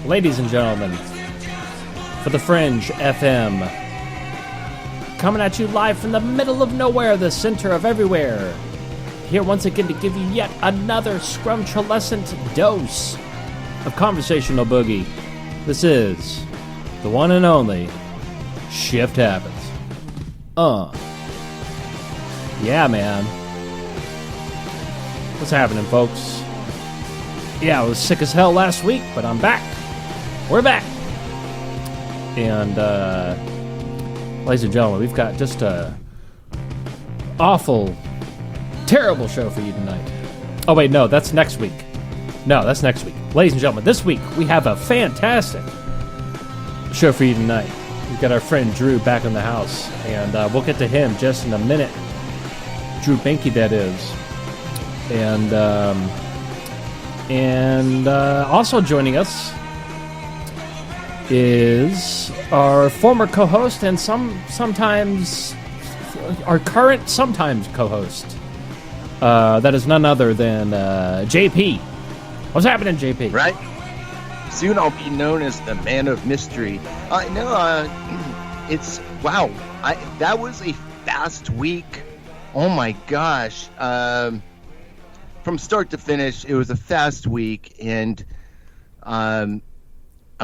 ladies and gentlemen, for the Fringe FM, coming at you live from the middle of nowhere, the center of everywhere. Here once again to give you yet another scrumptious dose of conversational boogie. This is the one and only Shift Happens. Yeah, man. What's happening, folks? Yeah, I was sick as hell last week, but I'm back. We're back. And, ladies and gentlemen, we've got just a awful, terrible show for you tonight. Oh, wait, no, that's next week. No, that's next week. Ladies and gentlemen, this week we have a fantastic show for you tonight. We've got our friend Drew back in the house, and we'll get to him just in a minute. Drew Bankey, that is. And also joining us is our former co-host and sometimes our current sometimes co-host. That is none other than JP. What's happening, JP? Right. Soon I'll be known as the man of mystery. It's wow. That was a fast week. Oh my gosh. From start to finish, it was a fast week, and I'm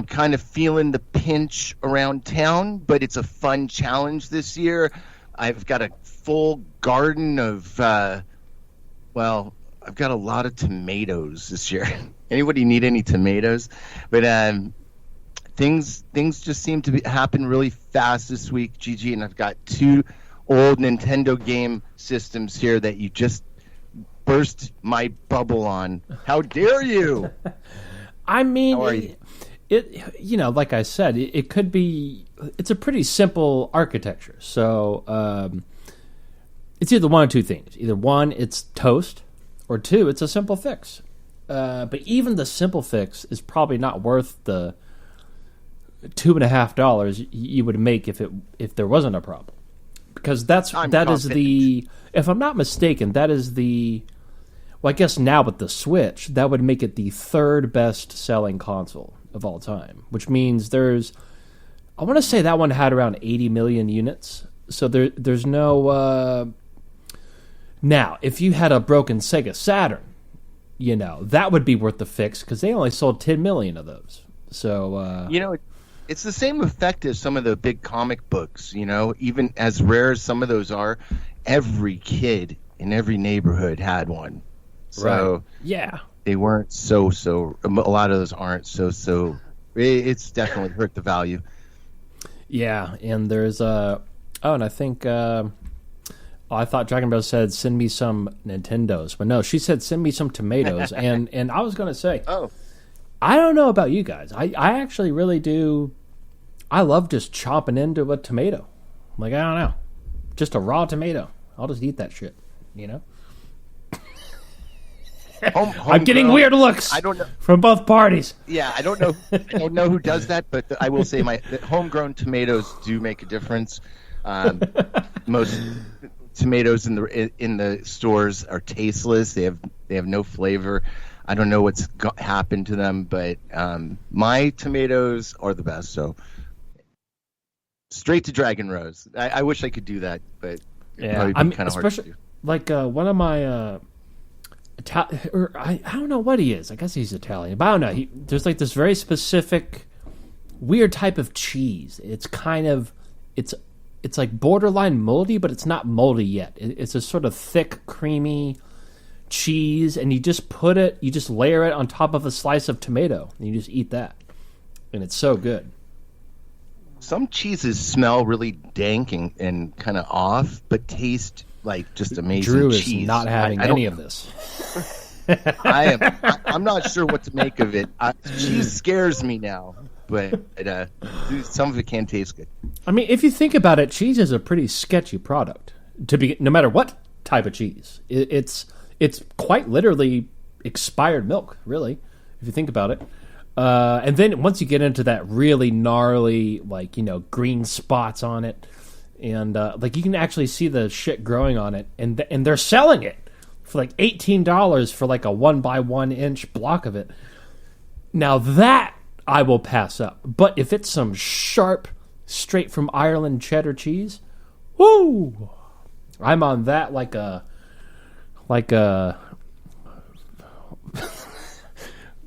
kind of feeling the pinch around town, but it's a fun challenge this year. I've got a full garden of, I've got a lot of tomatoes this year. Anybody need any tomatoes? But things just seem to happen really fast this week, GG, and I've got 2 old Nintendo game systems here that you just burst my bubble on. How dare you? I mean, how are you? Like I said, it could be. It's a pretty simple architecture. So it's either one or two things. Either one, it's toast, or 2, it's a simple fix. But even the simple fix is probably not worth the $2.50 you would make if there wasn't a problem. Because that is the. If I'm not mistaken, that is the. Well, I guess now with the Switch, that would make it the 3rd best-selling console of all time, which means I want to say that one had around 80 million units. So there's no... Now, if you had a broken Sega Saturn, that would be worth the fix, because they only sold 10 million of those. So... it's the same effect as some of the big comic books, even as rare as some of those are, every kid in every neighborhood had one. So right. Yeah, they weren't so. A lot of those aren't so. It's definitely hurt the value. Yeah, and there's and I think I thought Dragon Bell said send me some Nintendos, but no, she said send me some tomatoes, and I was gonna say, I don't know about you guys, I actually really do. I love just chopping into a tomato. Like, I don't know, just a raw tomato. I'll just eat that shit, I'm getting weird looks. I don't know from both parties. Yeah, I don't know who does that, but I will say the homegrown tomatoes do make a difference. Most tomatoes in the stores are tasteless. They have no flavor. I don't know what's happened to them, but my tomatoes are the best. So straight to Dragon Rose. I wish I could do that, but it'd probably be kind of hard to do. Like one of my. I don't know what he is. I guess he's Italian, but I don't know. There's like this very specific, weird type of cheese. It's kind of, it's like borderline moldy, but it's not moldy yet. It's a sort of thick, creamy cheese, and you just layer it on top of a slice of tomato, and you just eat that, and it's so good. Some cheeses smell really dank and kind of off, but taste like just amazing. Drew is cheese. not having any of this. I'm not sure what to make of it. Cheese scares me now, but some of it can taste good. I mean, if you think about it, cheese is a pretty sketchy product. No matter what type of cheese, it's quite literally expired milk, really, if you think about it. And then once you get into that really gnarly, green spots on it, and you can actually see the shit growing on it, and they're selling it for like $18 for like a 1 by 1 inch block of it. Now that I will pass up. But if it's some sharp, straight from Ireland cheddar cheese, woo! I'm on that like a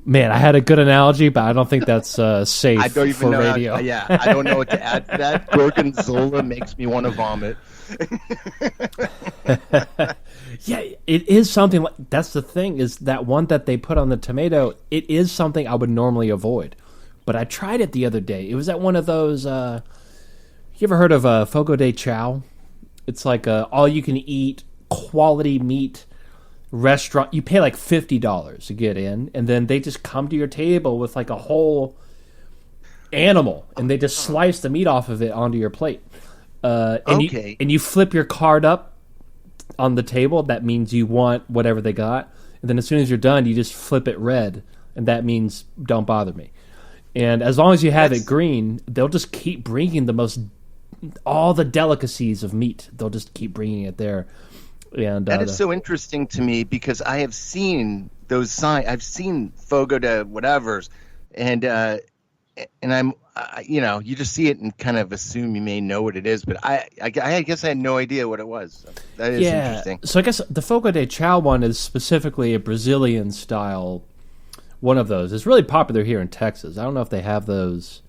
man, I had a good analogy, but I don't think that's safe I don't even for know radio. I don't know what to add to that. Gorgonzola makes me want to vomit. Yeah, it is something like, that's the thing, is that one that they put on the tomato, it is something I would normally avoid. But I tried it the other day. It was at one of those, you ever heard of Fogo de Chao? It's like a all-you-can-eat, quality meat restaurant. You pay like $50 to get in, and then they just come to your table with like a whole animal, and they just slice the meat off of it onto your plate. And you flip your card up on the table. That means you want whatever they got. And then as soon as you're done, you just flip it red, and that means don't bother me. And as long as you have it green, they'll just keep bringing all the delicacies of meat. They'll just keep bringing it there. And that is so interesting to me, because I have seen those signs. I've seen Fogo de whatever's, and I'm, you just see it and kind of assume you may know what it is, but I guess I had no idea what it was. So that is interesting. So I guess the Fogo de Chao one is specifically a Brazilian style one of those. It's really popular here in Texas. I don't know if they have those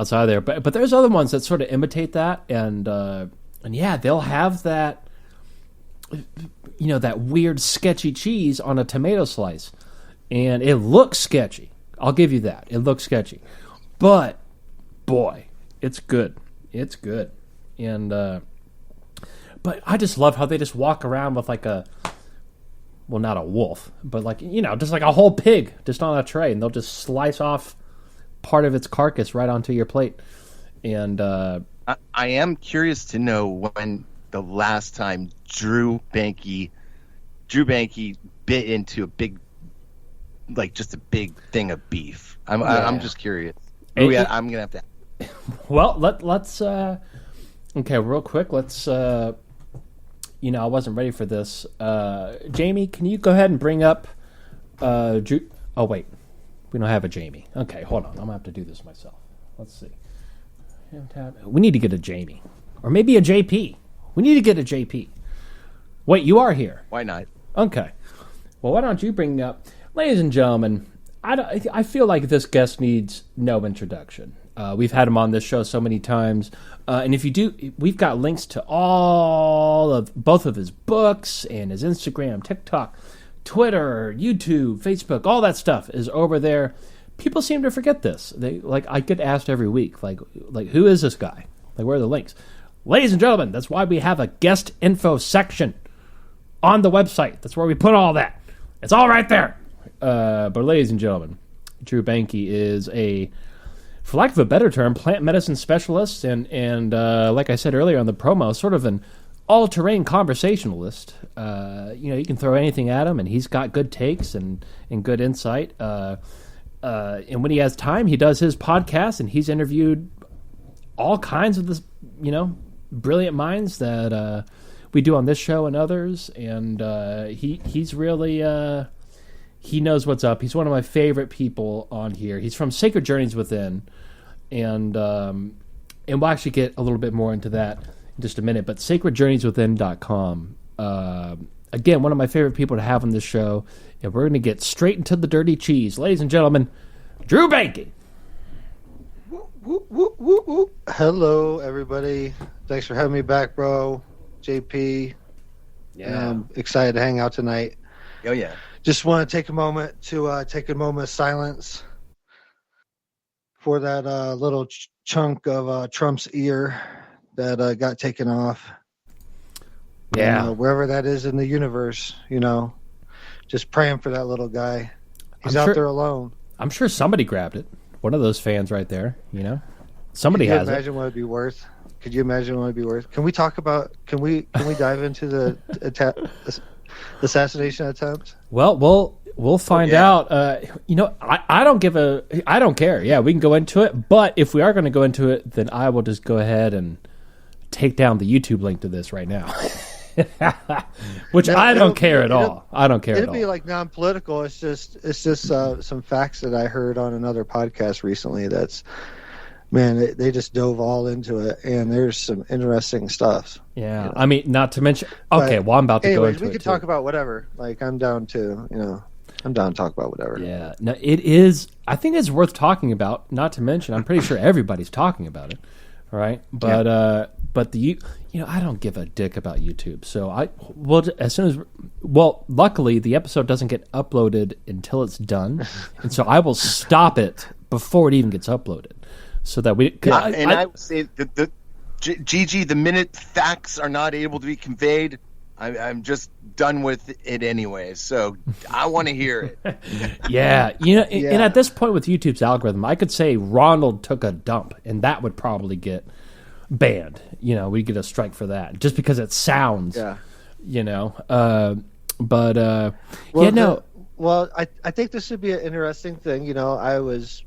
outside there, but there's other ones that sort of imitate that, and yeah, they'll have that, that weird sketchy cheese on a tomato slice, and it looks sketchy. I'll give you that. It looks sketchy, but boy, it's good. It's good, and but I just love how they just walk around with like not a wolf, but like, just like a whole pig just on a tray, and they'll just slice off part of its carcass right onto your plate. And I am curious to know when the last time Drew Bankey bit into a big, like just a big thing of beef. I'm just curious. I'm gonna have to. Well, let's okay, real quick. Let's I wasn't ready for this. Jamie, can you go ahead and bring up Drew? Oh wait, we don't have a Jamie. Okay, hold on. I'm gonna have to do this myself. Let's see. We need to get a Jamie, or maybe a JP. We need to get a JP. Wait, you are here. Why not? Okay. Well, why don't you bring up, ladies and gentlemen? I feel like this guest needs no introduction. We've had him on this show so many times, and if you do, we've got links to both of his books and his Instagram, TikTok, Twitter, YouTube, Facebook. All that stuff is over there. People seem to forget this. I get asked every week, like who is this guy? Like, where are the links? Ladies and gentlemen, that's why we have a guest info section on the website. That's where we put all that. It's all right there. But ladies and gentlemen, Drew Bankey is for lack of a better term, plant medicine specialist, and like I said earlier on the promo, sort of an all-terrain conversationalist. You can throw anything at him, and he's got good takes and good insight. And when he has time, he does his podcast, and he's interviewed all kinds of this, brilliant minds that we do on this show and others. And he's really he knows what's up. He's one of my favorite people on here. He's from Sacred Journeys Within, and we'll actually get a little bit more into that in just a minute. But sacredjourneyswithin.com. Again, one of my favorite people to have on this show, and we're going to get straight into the dirty cheese. Ladies and gentlemen, Drew Bankey. Hello, everybody. Thanks for having me back, bro. JP. Yeah. I'm excited to hang out tonight. Oh, yeah. Just want to take a moment of silence for that little chunk of Trump's ear that got taken off. Yeah. Wherever that is in the universe, just praying for that little guy. He's out there alone. I'm sure somebody grabbed it. One of those fans right there, Somebody has it. Could you imagine what it'd be worth? Could you imagine what it'd be worth? Can we talk about, can we dive into the assassination attempt? Well, we'll find out. I don't care. Yeah, we can go into it. But if we are going to go into it, then I will just go ahead and take down the YouTube link to this right now. Which I don't care at all. I don't care at all. It'll be like non-political. It's just some facts that I heard on another podcast recently. That's, man, they just dove all into it, and there's some interesting stuff. Yeah, you know? I mean, not to mention. Okay, well, I'm about to go into it. We could talk about whatever. Like, I'm down to, I'm down to talk about whatever. Yeah, no, it is. I think it's worth talking about. Not to mention, I'm pretty sure everybody's talking about it. Right, but I don't give a dick about YouTube. So luckily the episode doesn't get uploaded until it's done, and so I will stop it before it even gets uploaded, so that we. I would say that Gigi, the minute facts are not able to be conveyed, I'm just done with it anyway. So I want to hear it. Yeah, and at this point with YouTube's algorithm, I could say Ronald took a dump, and that would probably get banned. We'd get a strike for that just because it sounds. Yeah. Well, I think this would be an interesting thing. I was,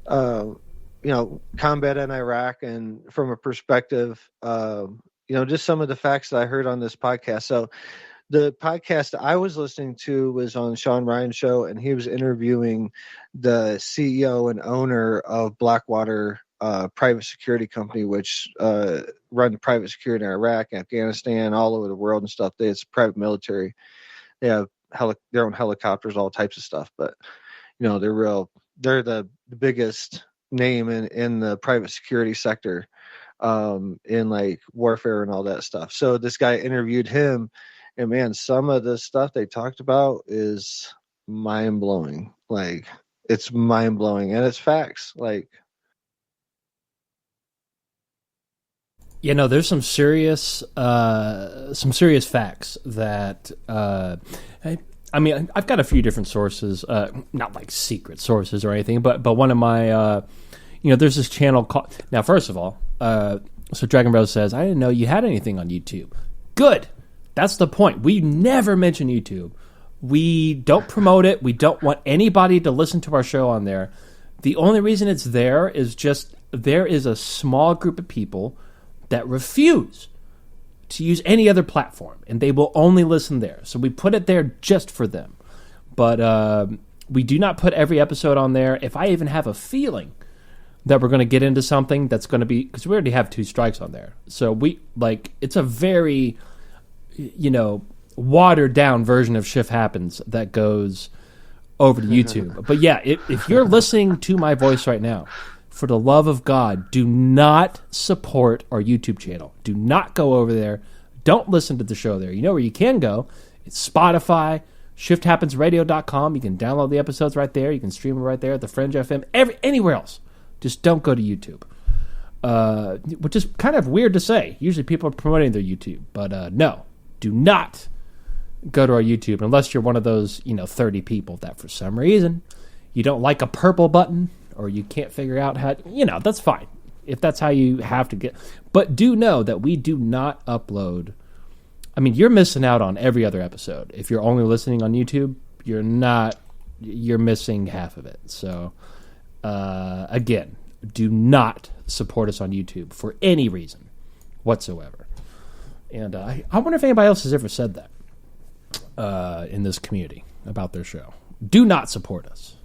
combat in Iraq, and from a perspective, just some of the facts that I heard on this podcast. So the podcast I was listening to was on Sean Ryan's show, and he was interviewing the CEO and owner of Blackwater private security company, which run private security in Iraq, Afghanistan, all over the world and stuff. It's private military. They have their own helicopters, all types of stuff. But they're the biggest name in the private security sector, in like warfare and all that stuff. So this guy interviewed him, and man, some of the stuff they talked about is mind blowing. Like, it's mind blowing, and it's facts. Like, there's some serious facts that. I mean, I've got a few different sources, not like secret sources or anything, but one of my, there's this channel called. Now, first of all, so Dragon Bros says, I didn't know you had anything on YouTube. Good. That's the point. We never mention YouTube. We don't promote it. We don't want anybody to listen to our show on there. The only reason it's there is just there is a small group of people that refuse to use any other platform, and they will only listen there. So we put it there just for them. But we do not put every episode on there. If I even have a feeling that we're going to get into something that's going to be, because we already have 2 strikes on there. So it's a very, watered down version of Shift Happens that goes over to YouTube. But yeah, if you're listening to my voice right now, for the love of God, do not support our YouTube channel. Do not go over there. Don't listen to the show there. You know where you can go? It's Spotify, shifthappensradio.com. You can download the episodes right there. You can stream them right there at the Fringe FM, anywhere else. Just don't go to YouTube, which is kind of weird to say. Usually people are promoting their YouTube, but no, do not go to our YouTube unless you're one of those 30 people that for some reason you don't like a purple button, or you can't figure out how, that's fine. If that's how you have to get. But do know that we do not upload. I mean, you're missing out on every other episode. If you're only listening on YouTube, you're missing half of it. So, again, do not support us on YouTube for any reason whatsoever. And I wonder if anybody else has ever said that in this community about their show. Do not support us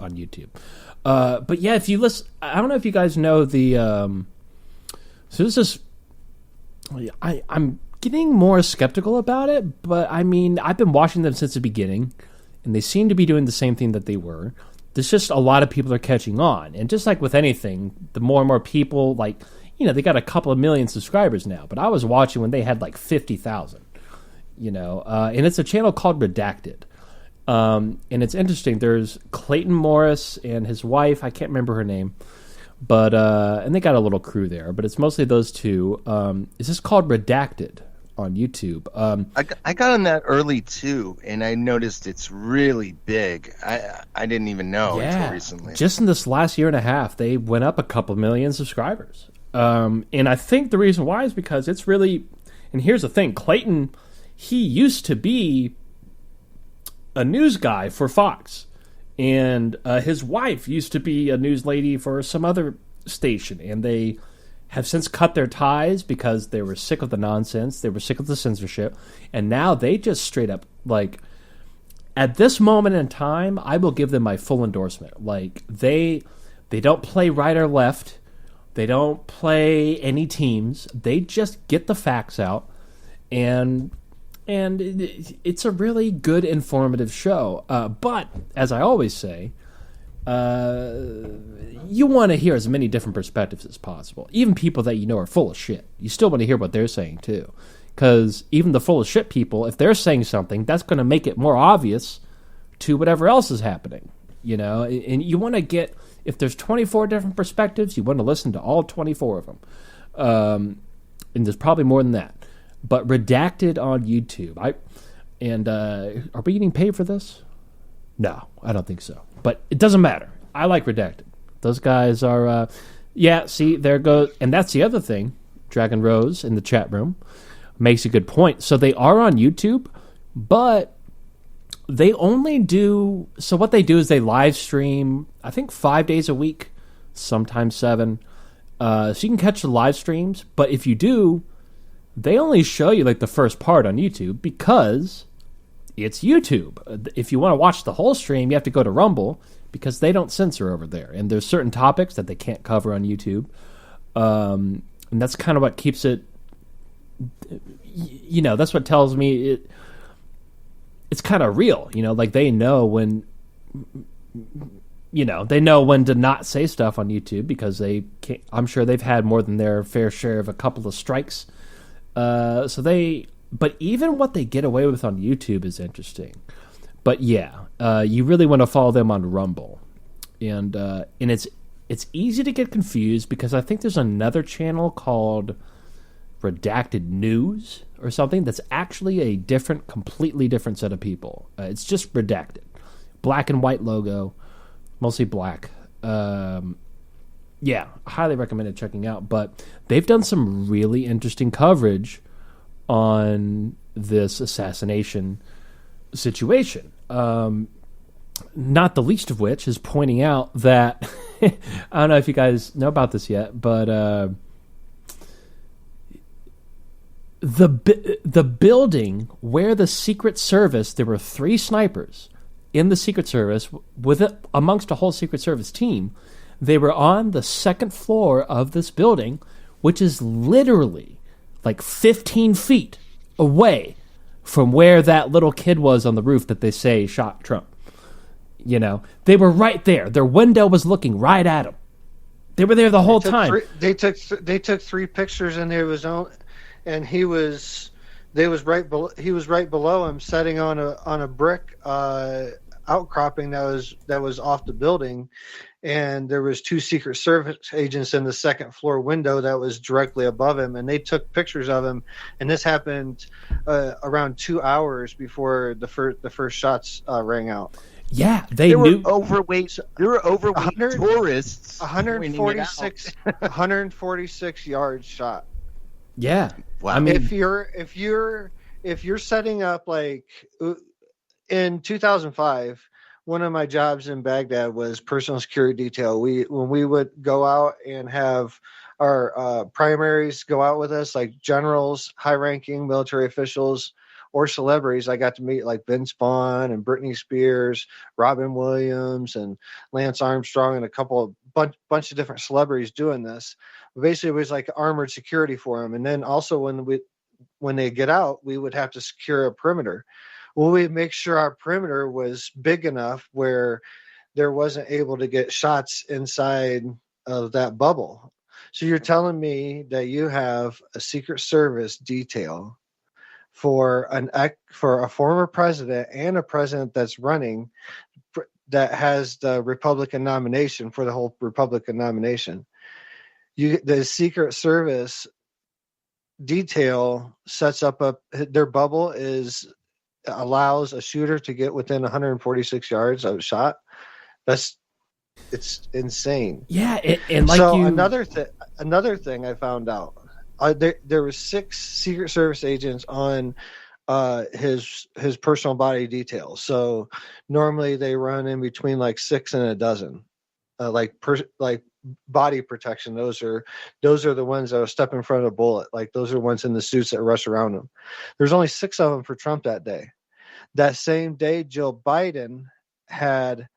on YouTube. But yeah, if you listen, I don't know if you guys know the. So this is. I'm getting more skeptical about it, but I mean, I've been watching them since the beginning, and they seem to be doing the same thing that they were. There's just a lot of people are catching on, and just like with anything, the more and more people, they got a couple of million subscribers now. But I was watching when they had 50,000. And it's a channel called Redacted. And it's interesting. There's Clayton Morris and his wife. I can't remember her name, but and they got a little crew there. But it's mostly those two. It's just called Redacted on YouTube. I got on that early too, and I noticed it's really big. I didn't even know until recently. Just in this last year and a half, they went up a couple million subscribers. And I think the reason why is because it's really. And here's the thing, Clayton, he used to be a news guy for Fox, and his wife used to be a news lady for some other station, and they have since cut their ties because they were sick of the nonsense. They were sick of the censorship. And now they just straight up, like, at this moment in time, I will give them my full endorsement. Like, they don't play right or left. They don't play any teams. They just get the facts out. And it's a really good, informative show. But, as I always say, you want to hear as many different perspectives as possible. Even people that you know are full of shit. You still want to hear what they're saying, too. Because even the full of shit people, if they're saying something, that's going to make it more obvious to whatever else is happening. You know? And you want to get... If there's 24 different perspectives, you want to listen to all 24 of them. And there's probably more than that. But Redacted on YouTube. Are we getting paid for this? No, I don't think so. But it doesn't matter. I like Redacted. Those guys are... see, there goes... And that's the other thing. Dragon Rose in the chat room makes a good point. So they are on YouTube, but they only do... So what they do is they live stream, I think 5 days a week, sometimes 7. So you can catch the live streams. But if you do, they only show you like the first part on YouTube because it's YouTube. If you want to watch the whole stream, you have to go to Rumble because they don't censor over there. And there's certain topics that they can't cover on YouTube. And that's kind of what keeps it... You know, that's what tells me it's kind of real. You know, like they know when... You know, they know when to not say stuff on YouTube because they can't... I'm sure they've had more than their fair share of a couple of strikes. But even what they get away with on YouTube is interesting. But yeah, you really want to follow them on Rumble. And it's easy to get confused because I think there's another channel called Redacted News or something that's actually a completely different set of people. It's just Redacted. Black and white logo, mostly black. Yeah, highly recommended checking out. But they've done some really interesting coverage on this assassination situation. Not the least of which is pointing out that I don't know if you guys know about this yet, but the building where the Secret Service, there were 3 snipers in the Secret Service amongst a whole Secret Service team. They were on the 2nd floor of this building, which is literally like 15 feet away from where that little kid was on the roof that they say shot Trump. You know, they were right there. Their window was looking right at him. They were there the whole time. They took 3 pictures, and he was right below him, sitting on a brick outcropping that was off the building, and there was 2 Secret Service agents in the 2nd floor window that was directly above him, and they took pictures of him. And this happened around 2 hours before the first shots rang out. Yeah, they knew. Overweight. There were overweight tourists. 146 yards shot. Yeah, wow. I mean, if you're setting up, like in 2005, one of my jobs in Baghdad was personal security detail. When we would go out and have our primaries go out with us, like generals, high-ranking military officials, or celebrities. I got to meet like Ben Spahn and Britney Spears, Robin Williams, and Lance Armstrong, and a bunch of different celebrities doing this. Basically, it was like armored security for them. And then also when they get out, we would have to secure a perimeter. Well, we'd make sure our perimeter was big enough where there wasn't able to get shots inside of that bubble. So you're telling me that you have a Secret Service detail for a former president and a president that's running that has the Republican nomination for the whole Republican nomination. The Secret Service detail sets up their bubble allows a shooter to get within 146 yards of a shot. It's insane. Yeah, and like so another thing I found out. There were 6 Secret Service agents on his personal body details. So normally they run in between like 6 and a dozen, like body protection. Those are the ones that will step in front of a bullet. Like those are ones in the suits that rush around them. There's only 6 of them for Trump that day. That same day, Jill Biden had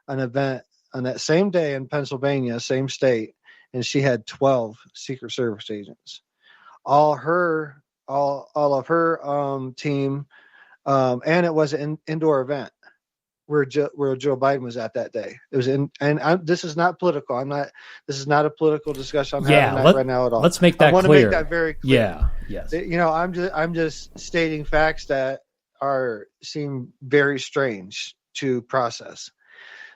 an event on that same day in Pennsylvania, same state, and she had 12 Secret Service agents. All of her team, and it was an indoor event where Joe Biden was at that day. It was this is not political. This is not a political discussion I'm having right now at all. Let's make that clear. I want to make that very clear. Yeah. Yes. I'm just stating facts that seem very strange to process.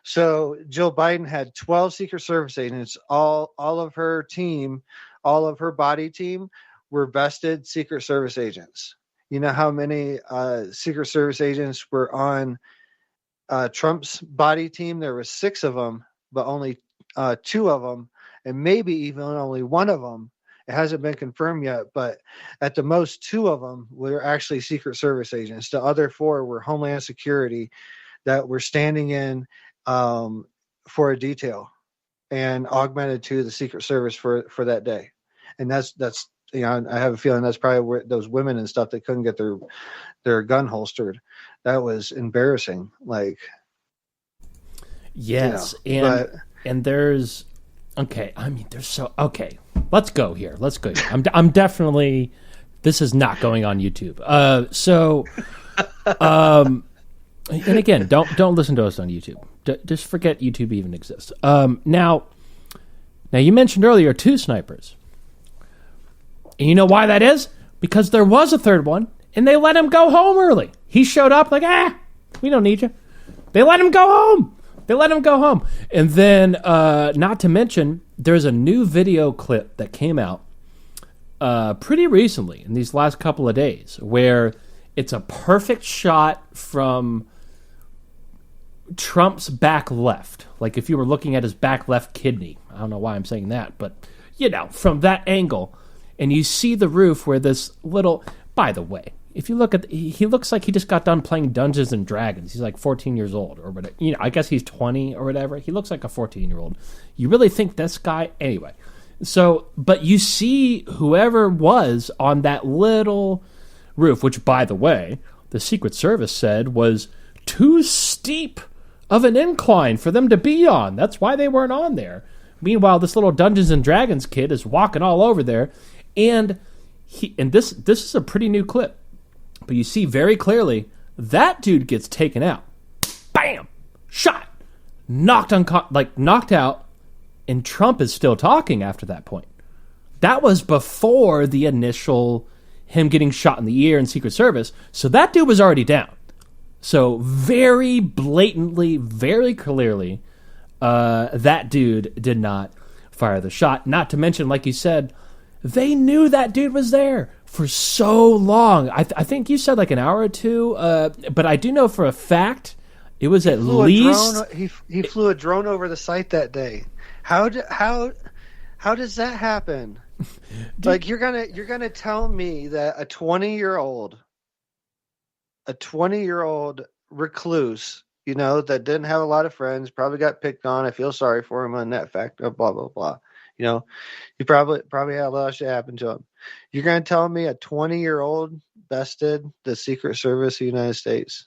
So Jill Biden had 12 Secret Service agents. All of her team, all of her body team were vested Secret Service agents. You know how many Secret Service agents were on Trump's body team? There were 6 of them, but only 2 of them, and maybe even only 1 of them. It hasn't been confirmed yet, but at the most 2 of them were actually Secret Service agents. The other 4 were Homeland Security that were standing in for a detail and augmented to the Secret Service for that day. And that's I have a feeling that's probably where those women and stuff that couldn't get their gun holstered. That was embarrassing. Like, yes, and there's okay. I mean, there's okay. Let's go here. I'm definitely. This is not going on YouTube. And again, don't listen to us on YouTube. Just forget YouTube even exists. Now you mentioned earlier 2 snipers. And you know why that is? Because there was a 3rd one, and they let him go home early. He showed up like, we don't need you. They let him go home. And then, not to mention, there's a new video clip that came out pretty recently in these last couple of days where it's a perfect shot from Trump's back left. Like if you were looking at his back left kidney. I don't know why I'm saying that, but, from that angle. And you see the roof where this little... By the way, if you look at... He looks like he just got done playing Dungeons and Dragons. He's like 14 years old or whatever. I guess he's 20 or whatever. He looks like a 14-year-old. You really think this guy... Anyway. So, but you see whoever was on that little roof, which, by the way, the Secret Service said was too steep of an incline for them to be on. That's why they weren't on there. Meanwhile, this little Dungeons and Dragons kid is walking all over there. And this is a pretty new clip, but you see very clearly that dude gets taken out, bam, shot, knocked out, and Trump is still talking after that point. That was before the initial him getting shot in the ear in Secret Service, so that dude was already down. So very blatantly, very clearly, that dude did not fire the shot. Not to mention, like you said, they knew that dude was there for so long. I think you said like an hour or 2, but I do know for a fact it was at least... He flew a drone over the site that day. How does that happen? Like you're gonna tell me that a 20-year-old recluse, that didn't have a lot of friends, probably got picked on. I feel sorry for him on that fact. Blah blah blah. He probably had a lot of shit happen to him. You're going to tell me a 20-year-old bested the Secret Service of the United States?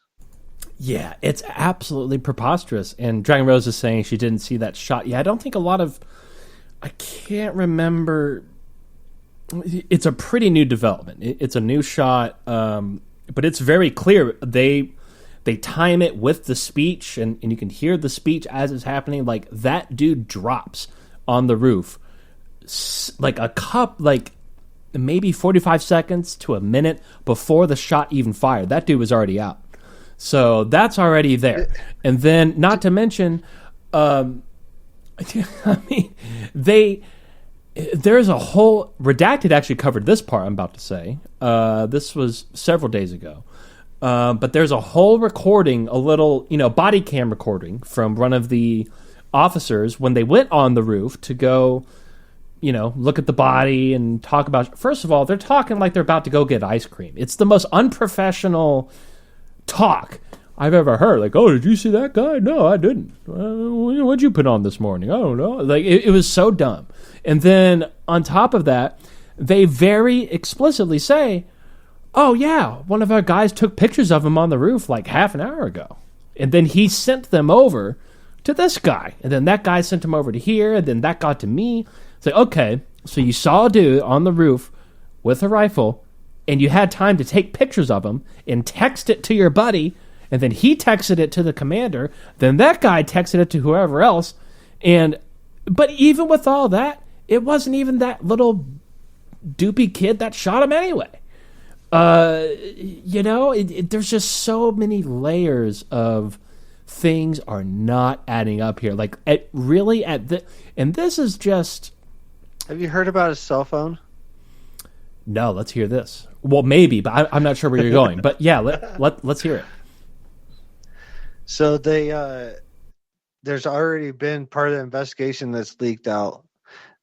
Yeah, it's absolutely preposterous. And Dragon Rose is saying she didn't see that shot. Yeah, I don't think I can't remember. It's a pretty new development. It's a new shot, but it's very clear. They time it with the speech, and you can hear the speech as it's happening. Like, that dude drops on the roof like maybe 45 seconds to a minute before the shot even fired. That dude was already out. So that's already there. And then, not to mention, I mean, there's a whole... Redacted actually covered this part I'm about to say. This was several days ago. But there's a whole recording, a little, body cam recording from one of the officers when they went on the roof to go, look at the body and talk about... First of all, they're talking like they're about to go get ice cream. It's the most unprofessional talk. I've ever heard. Like, oh, did you see that guy? No, I didn't. What'd you put on this morning? I don't know. Like, it was so dumb. And then on top of that, they very explicitly say, oh, yeah, one of our guys took pictures of him on the roof like half an hour ago. And then he sent them over to this guy. And then that guy sent him over to here. And then that got to me. It's like, okay, so you saw a dude on the roof with a rifle, and you had time to take pictures of him and text it to your buddy. And then he texted it to the commander. Then that guy texted it to whoever else. But even with all that, it wasn't even that little doopy kid that shot him anyway. There's just so many layers of things are not adding up here. Like, and this is just. Have you heard about his cell phone? No, let's hear this. Well, maybe, but I'm not sure where you're going. But yeah, let's hear it. So there's already been part of the investigation that's leaked out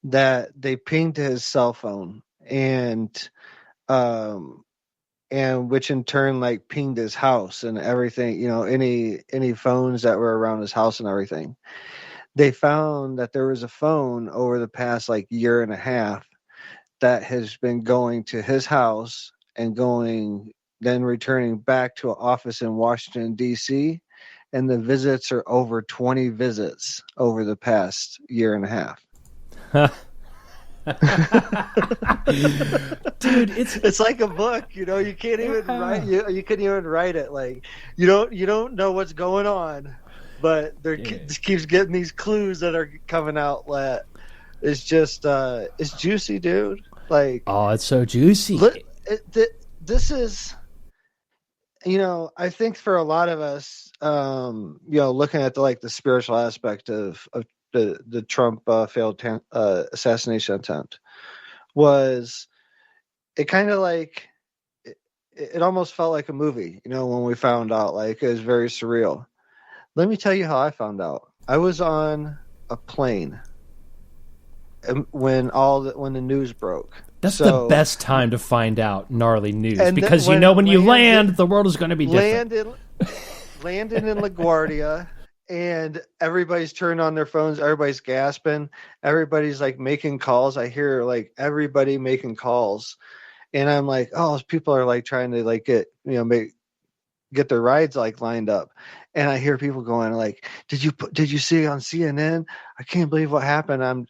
that they pinged his cell phone and which in turn like pinged his house and everything, any phones that were around his house and everything. They found that there was a phone over the past like year and a half that has been going to his house and then returning back to an office in Washington, D.C., and the visits are over 20 visits over the past year and a half. Dude, it's like a book, you can't even write you couldn't even write it. Like you don't know what's going on, but just keeps getting these clues that are coming out. That it's just it's juicy, dude. Like, oh, it's so juicy. This is, I think for a lot of us, looking at the spiritual aspect of the Trump failed assassination attempt, was it kind of like it almost felt like a movie, when we found out. Like, it was very surreal. Let me tell you how I found out. I was on a plane when the news broke. That's the best time to find out gnarly news, because when you land, the world is going to be different. Landed in LaGuardia, and everybody's turned on their phones. Everybody's gasping. Everybody's like making calls. I hear like everybody making calls, and I'm like, oh, people are like trying to like get their rides like lined up. And I hear people going like, did you see on CNN? I can't believe what happened.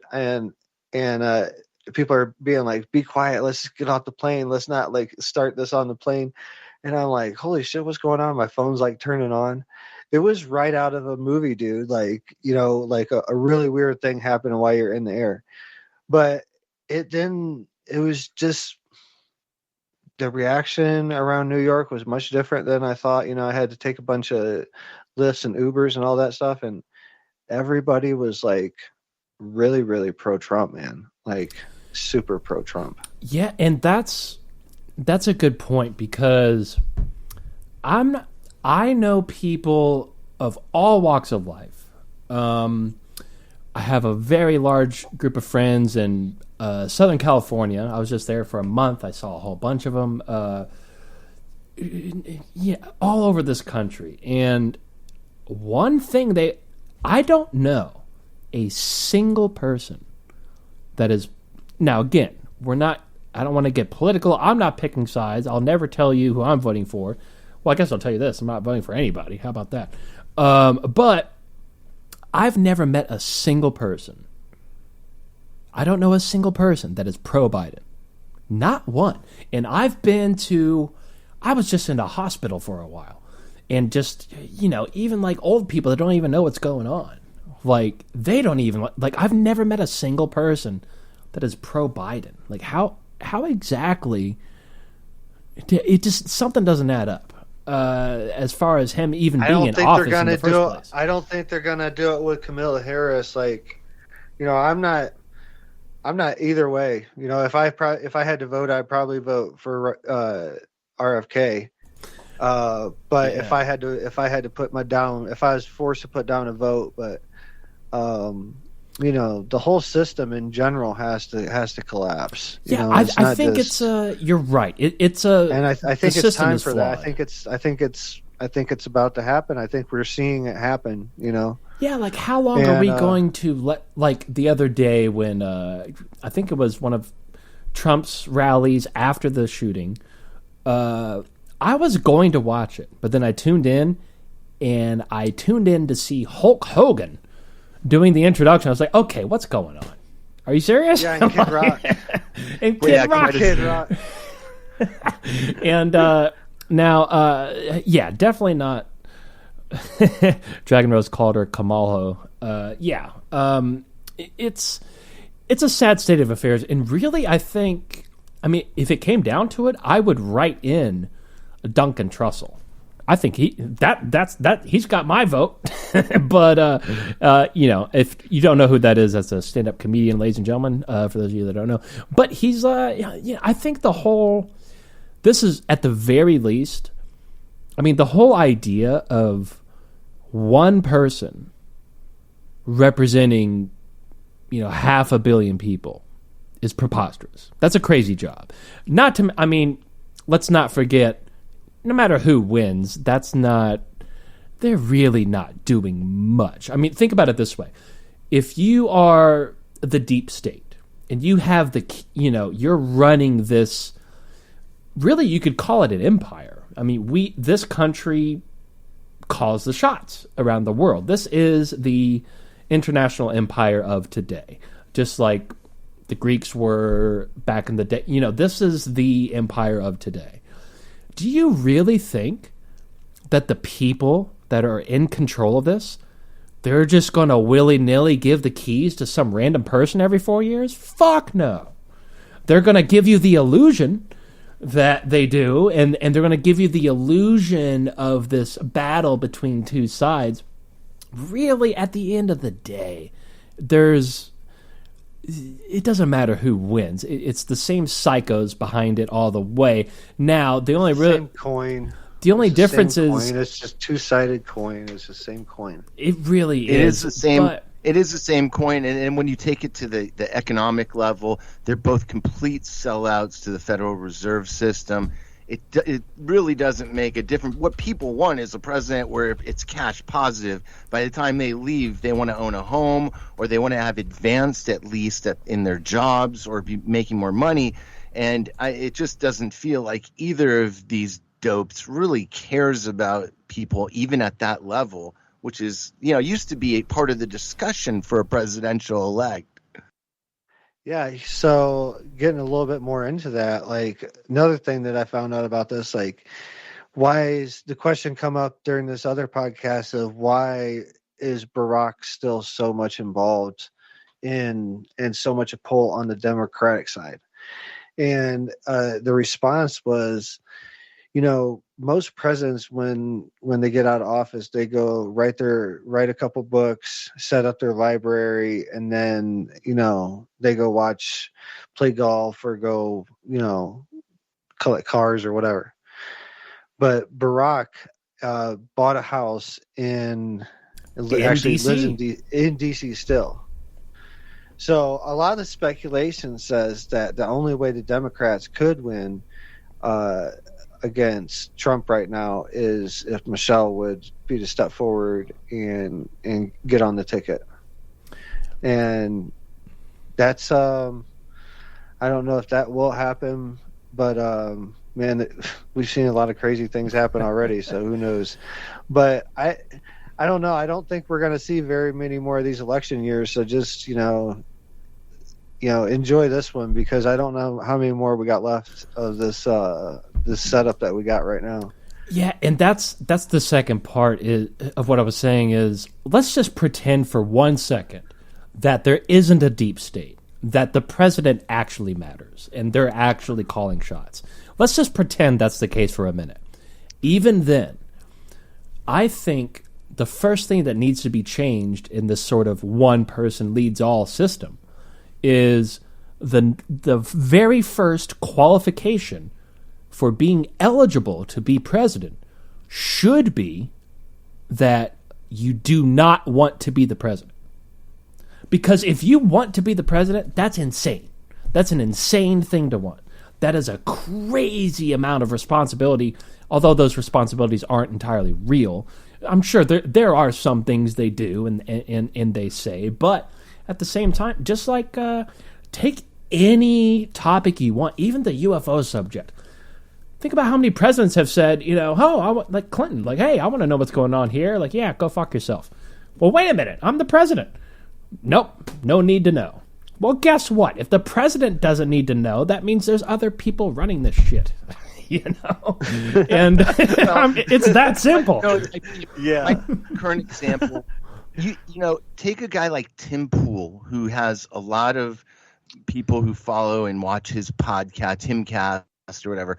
People are being like, be quiet. Let's get off the plane. Let's not like start this on the plane. And I'm like, holy shit, what's going on? My phone's like turning on. It was right out of a movie, dude. Like, like a really weird thing happening while you're in the air. But it was just, the reaction around New York was much different than I thought. I had to take a bunch of Lyfts and Ubers and all that stuff. And everybody was like really, really pro-Trump, man. Like super pro-Trump. Yeah. And that's a good point, because I know people of all walks of life. I have a very large group of friends in Southern California. I was just there for a month. I saw a whole bunch of them. All over this country. And one thing I don't know a single person that is, now again, I don't want to get political. I'm not picking sides. I'll never tell you who I'm voting for. Well, I guess I'll tell you this. I'm not voting for anybody. How about that? But I've never met a single person. I don't know a single person that is pro-Biden. Not one. And I was just in a hospital for a while. And just, even like old people that don't even know what's going on. Like, they don't even, like, I've never met a single person that is pro-Biden. Like, how exactly, it just, something doesn't add up. As far as him even being in office in the first place. I don't think they're gonna do it with Kamala Harris. Like, I'm not either way. If I had to vote, I'd probably vote for RFK. But yeah. if I had to if I was forced to put down a vote, but the whole system in general has to collapse. I think it's you're right. And I think it's time for that. I think I think it's about to happen. I think we're seeing it happen, Yeah, like how long are we going to let, like the other day when I think it was one of Trump's rallies after the shooting, I was going to watch it, but then I tuned in to see Hulk Hogan doing the introduction. I was like, okay, what's going on? Are you serious? Yeah, and Kid Rock. And Kid Rock. Kid Rock. And now, definitely not. Dragon Rose called her Kamalho. It's a sad state of affairs, and really, I mean, if it came down to it, I would write in Duncan Trussell. I think he's got my vote. But if you don't know who that is, that's a stand-up comedian, ladies and gentlemen. For those of you that don't know, but he's I think this is at the very least. I mean, the whole idea of one person representing 500 million people is preposterous. That's a crazy job. Let's not forget, no matter who wins, they're really not doing much. I mean, think about it this way. If you are the deep state and you have you're running this, really you could call it an empire. I mean, this country calls the shots around the world. This is the international empire of today. Just like the Greeks were back in the day. This is the empire of today. Do you really think that the people that are in control of this, they're just going to willy-nilly give the keys to some random person every 4 years? Fuck no. They're going to give you the illusion that they do, and they're going to give you the illusion of this battle between two sides. Really, at the end of the day, it doesn't matter who wins. It's the same psychos behind it all the way. Now, same coin. The only difference is it's just two-sided coin. It's the same coin. It really is. It is the same. It is the same coin, and when you take it to the economic level, they're both complete sellouts to the Federal Reserve System. It really doesn't make a difference. What people want is a president where it's cash positive. By the time they leave, they want to own a home, or they want to have advanced at least in their jobs, or be making more money. And it just doesn't feel like either of these dopes really cares about people, even at that level, which is, used to be a part of the discussion for a presidential elect. Yeah, so getting a little bit more into that, like another thing that I found out about this, like why is the question come up during this other podcast of why is Barack still so much involved in so much a pull on the Democratic side? And the response was, most presidents, when they get out of office, they go write a couple books, set up their library, and then, they go play golf or go, collect cars or whatever. But Barack bought a house lives in DC still. So a lot of the speculation says that the only way the Democrats could win against Trump right now is if Michelle would be to step forward and get on the ticket. And that's I don't know if that will happen, but man, we've seen a lot of crazy things happen already, so who knows. But I don't know. I don't think we're going to see very many more of these election years, so just enjoy this one, because I don't know how many more we got left of this setup that we got right now. Yeah, and that's the second part of what I was saying is, let's just pretend for 1 second that there isn't a deep state, that the president actually matters, and they're actually calling shots. Let's just pretend that's the case for a minute. Even then, I think the first thing that needs to be changed in this sort of one person leads all system is the very first qualification for being eligible to be president should be that you do not want to be the president. Because if you want to be the president, that's insane. That's an insane thing to want. That is a crazy amount of responsibility although those responsibilities aren't entirely real. I'm sure there are some things they do and they say, but at the same time, just like take any topic you want, even the UFO subject. Think about how many presidents have said, like Clinton, like, hey, I want to know what's going on here. Like, yeah, go fuck yourself. Well, wait a minute. I'm the president. Nope. No need to know. Well, guess what? If the president doesn't need to know, that means there's other people running this shit. And it's that simple. My current example, take a guy like Tim Pool, who has a lot of people who follow and watch his podcast, Timcast or whatever.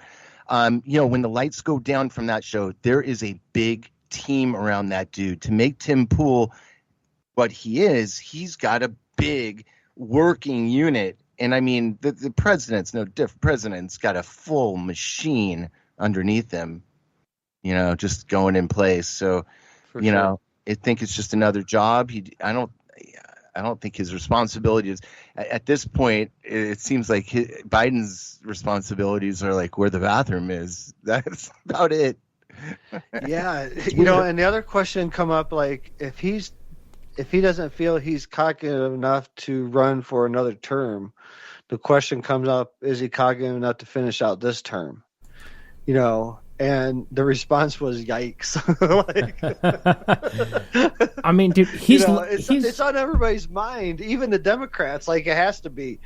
When the lights go down from that show, there is a big team around that dude to make Tim Pool what he is. He's got a big working unit. And I mean, the president's no different. President's got a full machine underneath him, just going in place. So, I think it's just another job. I don't think his responsibility is at this point. It seems like Biden's respondies are like where the bathroom is. That's about it. Yeah, and the other question come up, like if he doesn't feel he's cognitive enough to run for another term, the question comes up: is he cognitive enough to finish out this term? And the response was, "Yikes!" I mean, dude, it's on everybody's mind, even the Democrats. Like it has to be,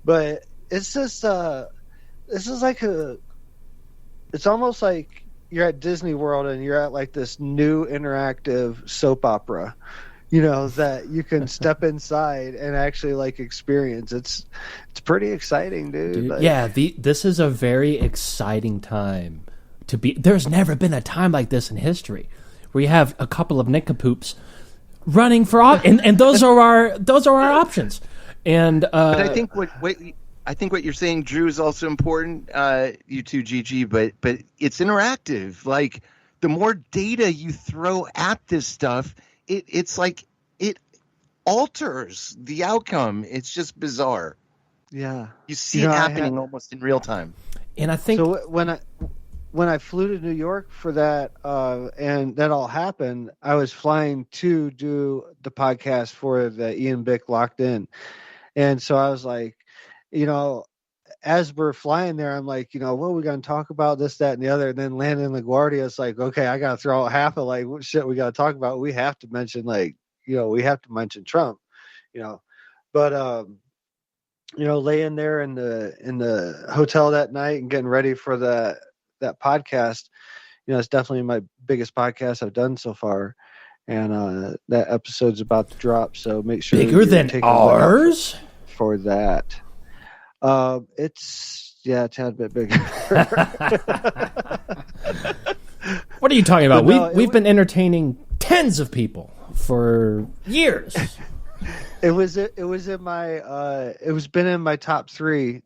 but it's just this is like it's almost like you're at Disney World and you're at like this new interactive soap opera, that you can step inside and actually like experience. It's pretty exciting, dude. Like, this is a very exciting time to be. There's never been a time like this in history where you have a couple of nincompoops running for and those are our options. And but I think what you're saying, Drew, is also important. You too, GG, but it's interactive. Like the more data you throw at this stuff, it's like it alters the outcome. It's just bizarre. Yeah, you see it happening almost in real time. And I think so. When I flew to New York for that, and that all happened, I was flying to do the podcast for the Ian Bick Locked In, and so I was like, as we're flying there, I'm like, what are we going to talk about, this, that, and the other? And then landing in LaGuardia, it's like, okay, I got to throw out half of like what shit we got to talk about. We have to mention we have to mention Trump, but laying there in the hotel that night and getting ready for that podcast, it's definitely my biggest podcast I've done so far. And that episode's about to drop, so make sure bigger than ours for that. It's a tad bit bigger. What are you talking about? We've been entertaining tens of people for years. It was in my top three.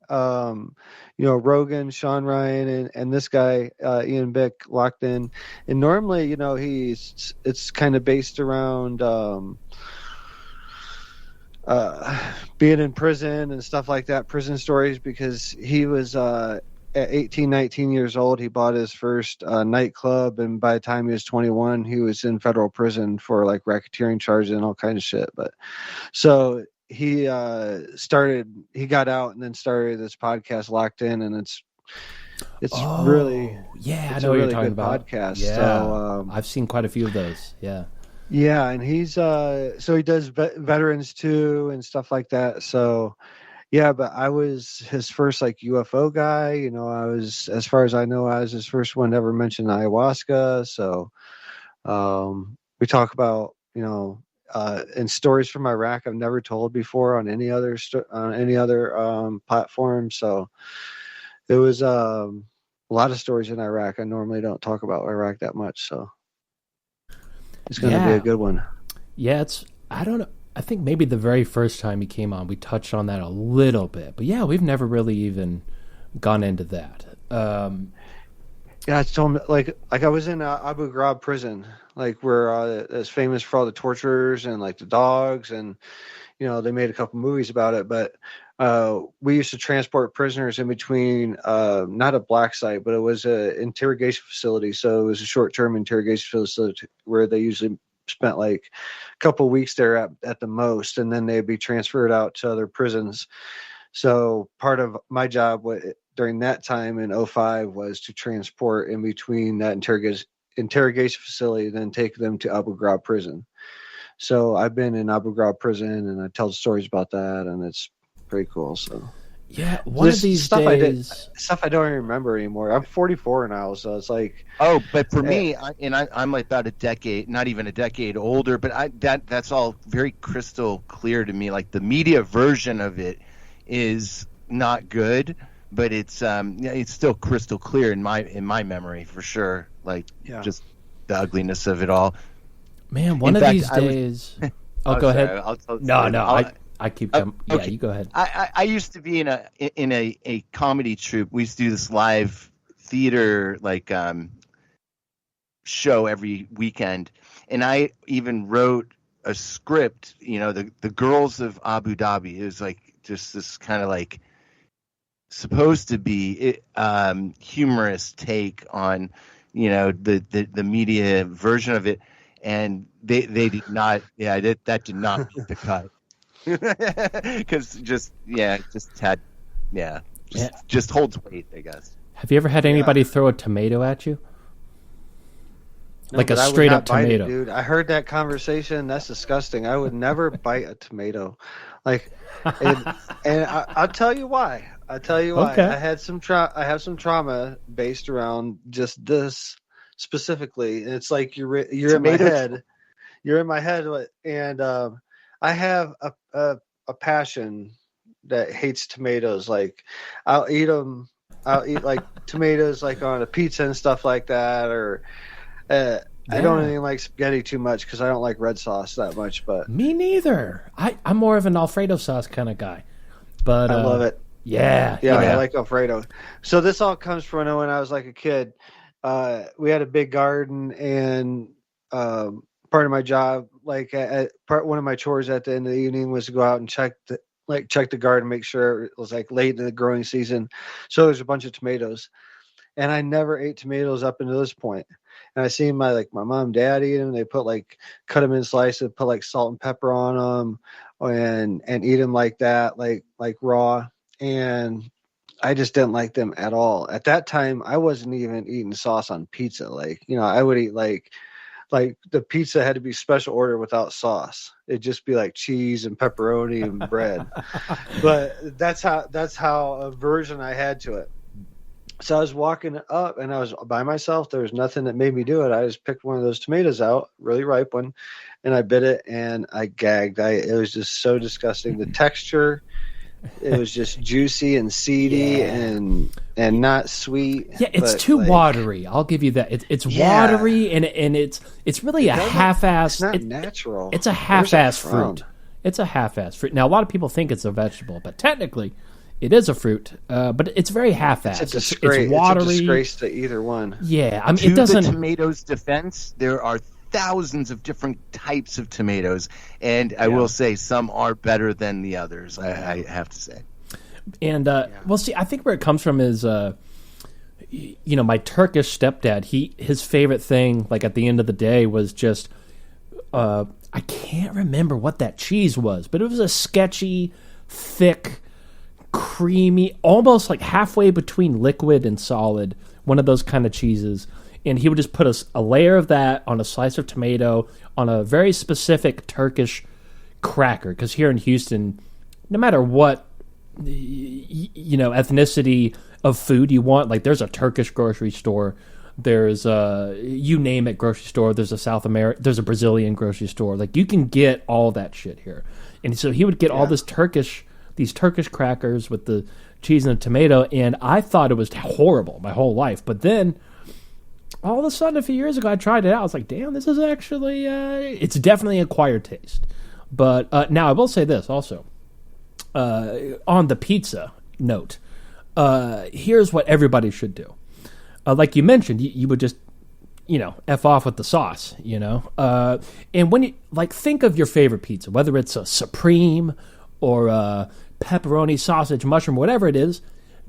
Rogan, Sean Ryan, and this guy Ian Bick Locked In. And normally, it's kind of based around being in prison and stuff like that, prison stories, because he was at 18, 19 years old, he bought his first nightclub, and by the time he was 21, he was in federal prison for like racketeering charges and all kinds of shit. But so he got out and then started this podcast, Locked In, and it's really, I know what you're talking about. Podcast. Yeah, so, I've seen quite a few of those. Yeah. Yeah, and he's so he does veterans too and stuff like that. So yeah, but I was his first like UFO guy. I was, as far as I know, I was his first one to ever mention ayahuasca. So we talk about and stories from Iraq I've never told before on any other platform. So it was a lot of stories in Iraq. I normally don't talk about Iraq that much, so it's going to be a good one. Yeah, I don't know. I think maybe the very first time he came on, we touched on that a little bit. But yeah, we've never really even gone into that. Yeah, it's like I was in Abu Ghraib prison, like where it's famous for all the tortures and like the dogs, and they made a couple movies about it, but we used to transport prisoners in between, not a black site, but it was an interrogation facility. So it was a short-term interrogation facility where they usually spent like a couple weeks there at the most, and then they'd be transferred out to other prisons. So part of my job during that time in 2005 was to transport in between that interrogation facility, then take them to Abu Ghraib prison. So I've been in Abu Ghraib prison, and I tell stories about that, and it's pretty cool. So yeah, one of these days, stuff I don't even remember anymore. I'm 44 now, so it's like, but for me, I'm about a decade, not even a decade older, but that's all very crystal clear to me. Like the media version of it is not good, but it's still crystal clear in my memory for sure. Like just the ugliness of it all. Man, one of these days. Go ahead. I keep them. Okay. Yeah, you go ahead. I used to be in a comedy troupe. We used to do this live theater show every weekend, and I even wrote a script. The Girls of Abu Dhabi. It was like just this kind of like supposed to be humorous take on the media version of it, and they did not. Yeah, that did not make the cut. Because just holds weight, I guess. Have you ever had anybody throw a tomato at you? No, like a straight up tomato? Dude, I heard that conversation. That's disgusting. I would never bite a tomato. And I'll tell you why. Okay. I have some trauma based around just this specifically. And it's like you're in my head. You're in my head, and I have a passion that hates tomatoes. Like I'll eat them. I'll eat like tomatoes like on a pizza and stuff like that. Or I don't even like spaghetti too much because I don't like red sauce that much. But me neither. I'm more of an Alfredo sauce kind of guy. But I love it. Yeah, I like Alfredo. So this all comes from when I was like a kid. We had a big garden, and part of my job, one of my chores at the end of the evening was to go out and check the garden, make sure it was like late in the growing season. So there's a bunch of tomatoes, and I never ate tomatoes up until this point. And I seen my mom and dad eat them. They cut them in slices, put like salt and pepper on them, and eat them like that, like raw. And I just didn't like them at all. At that time, I wasn't even eating sauce on pizza. I would eat like the pizza had to be special order without sauce. It'd just be like cheese and pepperoni and bread. But that's how a version I had to it. So I was walking up, and I was by myself. There was nothing that made me do it. I just picked one of those tomatoes out, really ripe one, and I bit it, and I gagged. It was just so disgusting. The texture, it was just juicy and seedy and not sweet. Yeah, it's too watery. I'll give you that. It's watery, and it's really a half-ass. It's not natural. It's a half-ass fruit. It's a half-ass fruit. Now, a lot of people think it's a vegetable, but technically, it is a fruit. But it's very half-ass. It's a disgrace. It's watery. It's a disgrace to either one. Yeah, I mean, it doesn't. To the tomato's defense, there are thousands of different types of tomatoes, and I will say some are better than the others. I have to say. And well, see, I think where it comes from is, my Turkish stepdad. His favorite thing, like at the end of the day, was just I can't remember what that cheese was, but it was a sketchy, thick, creamy, almost like halfway between liquid and solid. One of those kind of cheeses. And he would just put a layer of that on a slice of tomato on a very specific Turkish cracker. Because here in Houston, no matter what ethnicity of food you want, like there's a Turkish grocery store, there's you name it grocery store, there's a Brazilian grocery store. Like you can get all that shit here. And so he would get all these Turkish crackers with the cheese and the tomato, and I thought it was horrible my whole life. But then all of a sudden, a few years ago, I tried it out. I was like, damn, this is actually, it's definitely an acquired taste. But now I will say this also. On the pizza note, here's what everybody should do. Like you mentioned, you would just F off with the sauce, and when you think of your favorite pizza, whether it's a Supreme or a pepperoni, sausage, mushroom, whatever it is,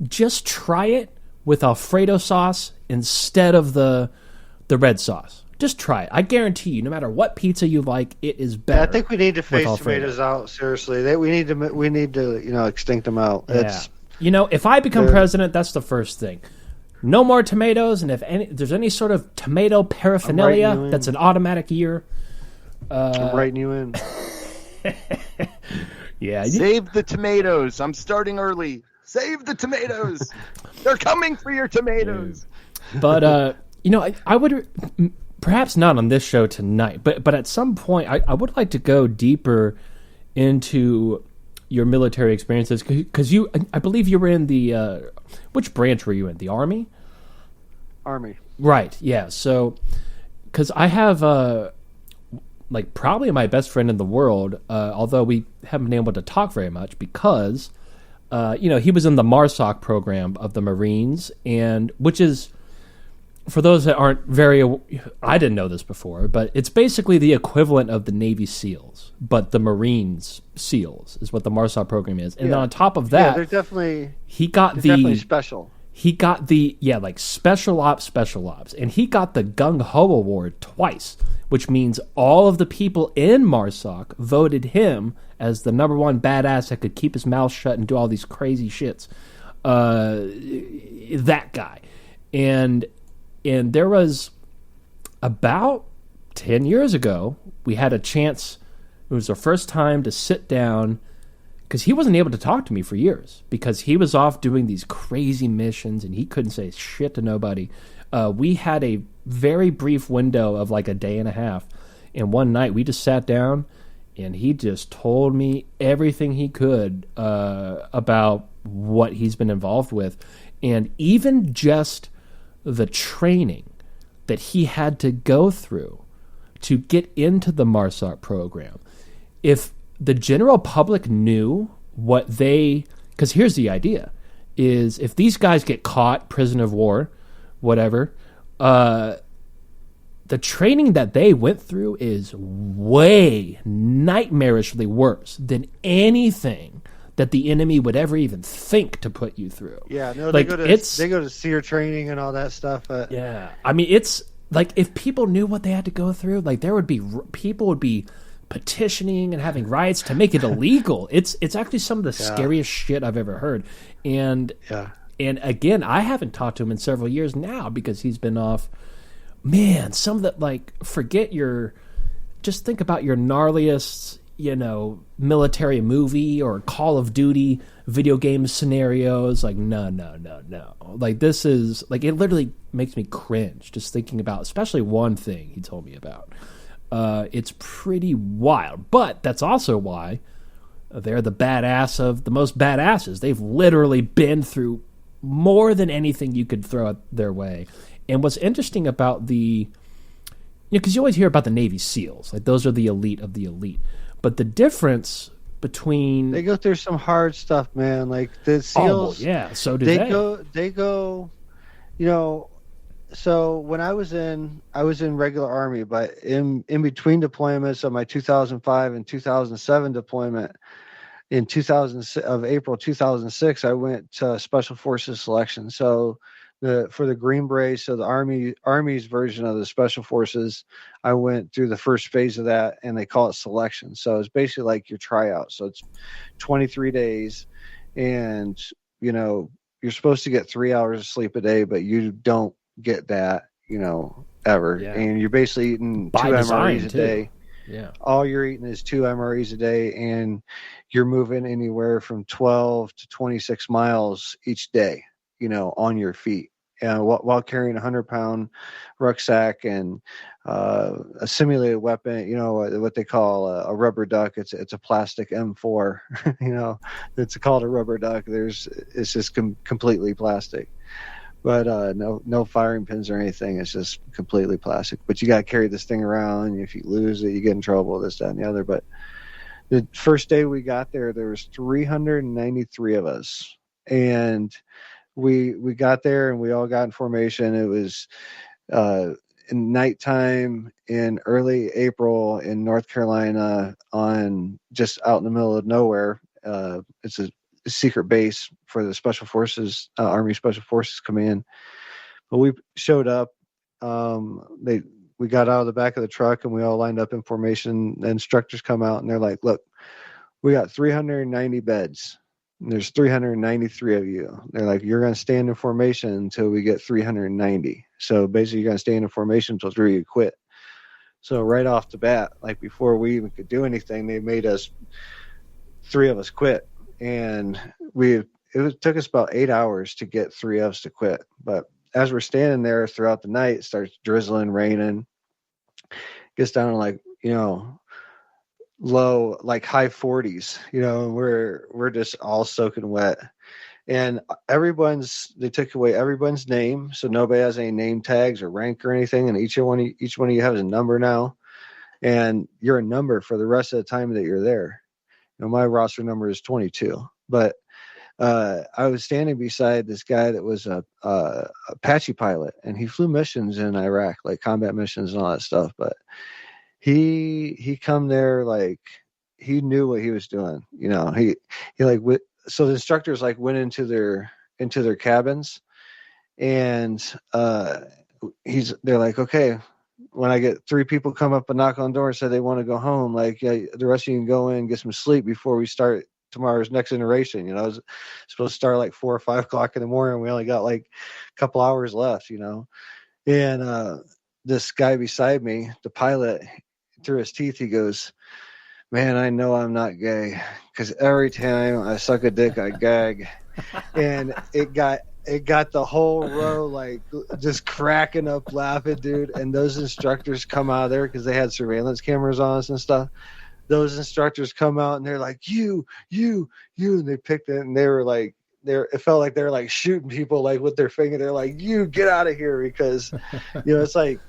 just try it with Alfredo sauce instead of the red sauce. Just try it. I guarantee you, no matter what pizza you like, it is better. I think we need to phase tomatoes out. Seriously, we need to extinct them out. Yeah. If I become president, that's the first thing. No more tomatoes, and if there's any sort of tomato paraphernalia, that's an automatic year. I'm writing you in. Yeah. Save the tomatoes. I'm starting early. Save the tomatoes. They're coming for your tomatoes. But I would, perhaps not on this show tonight, but at some point I would like to go deeper into your military experiences, because I believe you were in the which branch were you in? The Army? Army. Right. Yeah. So, because I have probably my best friend in the world, although we haven't been able to talk very much because he was in the MARSOC program of the Marines, and which is, for those that aren't I didn't know this before, but it's basically the equivalent of the Navy SEALs, but the Marines SEALs is what the MARSOC program is. And then on top of that, they're definitely definitely special. He got the special ops, and he got the Gung Ho Award twice, which means all of the people in MARSOC voted him as the number one badass that could keep his mouth shut and do all these crazy shits. That guy. And there was, about 10 years ago, we had a chance. It was our first time to sit down, because he wasn't able to talk to me for years because he was off doing these crazy missions and he couldn't say shit to nobody. We had a very brief window of a day and a half, and one night we just sat down and he just told me everything he could about what he's been involved with, and even just the training that he had to go through to get into the MARSOC program. If the general public knew what because here's the idea, is if these guys get caught, prisoner of war, whatever, the training that they went through is way nightmarishly worse than anything that the enemy would ever even think to put you through. Yeah, no, they go to SEER training and all that stuff. Yeah, I mean, it's if people knew what they had to go through, people would be petitioning and having riots to make it illegal. It's actually some of the scariest shit I've ever heard. And again, I haven't talked to him in several years now because he's been off. Man, some of that, just think about your gnarliest, military movie or Call of Duty video game scenarios. No. This is, it literally makes me cringe just thinking about, especially one thing he told me about. It's pretty wild, but that's also why they're the badass of the most badasses. They've literally been through more than anything you could throw their way. And what's interesting about because you always hear about the Navy SEALs, those are the elite of the elite. But the difference between, they go through some hard stuff, man. The SEALs, so do they. They go, So when I was in regular Army, but in between deployments of my 2005 and 2007 deployment, in April 2006, I went to Special Forces selection. So for the Green Beret, so the Army's version of the Special Forces, I went through the first phase of that, and they call it selection. So it's basically like your tryout. So it's 23 days, and you're supposed to get 3 hours of sleep a day, but you don't get that, ever. Yeah. And you're basically eating 2 MREs a day. Yeah. All you're eating is 2 MREs a day, and you're moving anywhere from 12 to 26 miles each day, on your feet. While carrying a 100-pound rucksack and a simulated weapon, what they call a rubber duck. It's a plastic M4, it's called a rubber duck. It's just completely plastic. But no firing pins or anything. It's just completely plastic. But you got to carry this thing around. If you lose it, you get in trouble, this, that, and the other. But the first day we got there was 393 of us. And we got there and we all got in formation. It was in nighttime in early April in North Carolina, on just out in the middle of nowhere. It's a secret base for the Special Forces, Army Special Forces Command. But we showed up. We got out of the back of the truck and we all lined up in formation. The instructors come out and they're like, "Look, we got 390 beds. And there's 393 of you." They're like, "You're going to stand in formation until we get 390. So basically, you're going to stay in formation until 3 you quit." So right off the bat, like before we even could do anything, they made us, 3 of us quit, and took us about 8 hours to get 3 of us to quit. But as we're standing there throughout the night, it starts drizzling, raining, gets down to like, low, like high 40s, we're just all soaking wet. And they took away everyone's name, so nobody has any name tags or rank or anything, and each one of you has a number now, and you're a number for the rest of the time that you're there. My roster number is 22, but I was standing beside this guy that was a Apache pilot, and he flew missions in Iraq, like combat missions and all that stuff. But he come there like he knew what he was doing. So the instructors like went into their cabins, and they're like, "Okay, when I get 3 people come up and knock on the door and say they want to go home, like, yeah, the rest of you can go in and get some sleep before we start tomorrow's next iteration." It was supposed to start like 4 or 5 o'clock in the morning. We only got like a couple hours left, and this guy beside me, the pilot, through his teeth, he goes, "Man, I know I'm not gay, because every time I suck a dick, I gag." And it got the whole row like just cracking up laughing, dude. And those instructors come out of there because they had surveillance cameras on us and stuff. Those instructors come out and they're like, you, and they picked it, and they were like, it felt like they were like shooting people like with their finger. They're like, "You get out of here," because it's like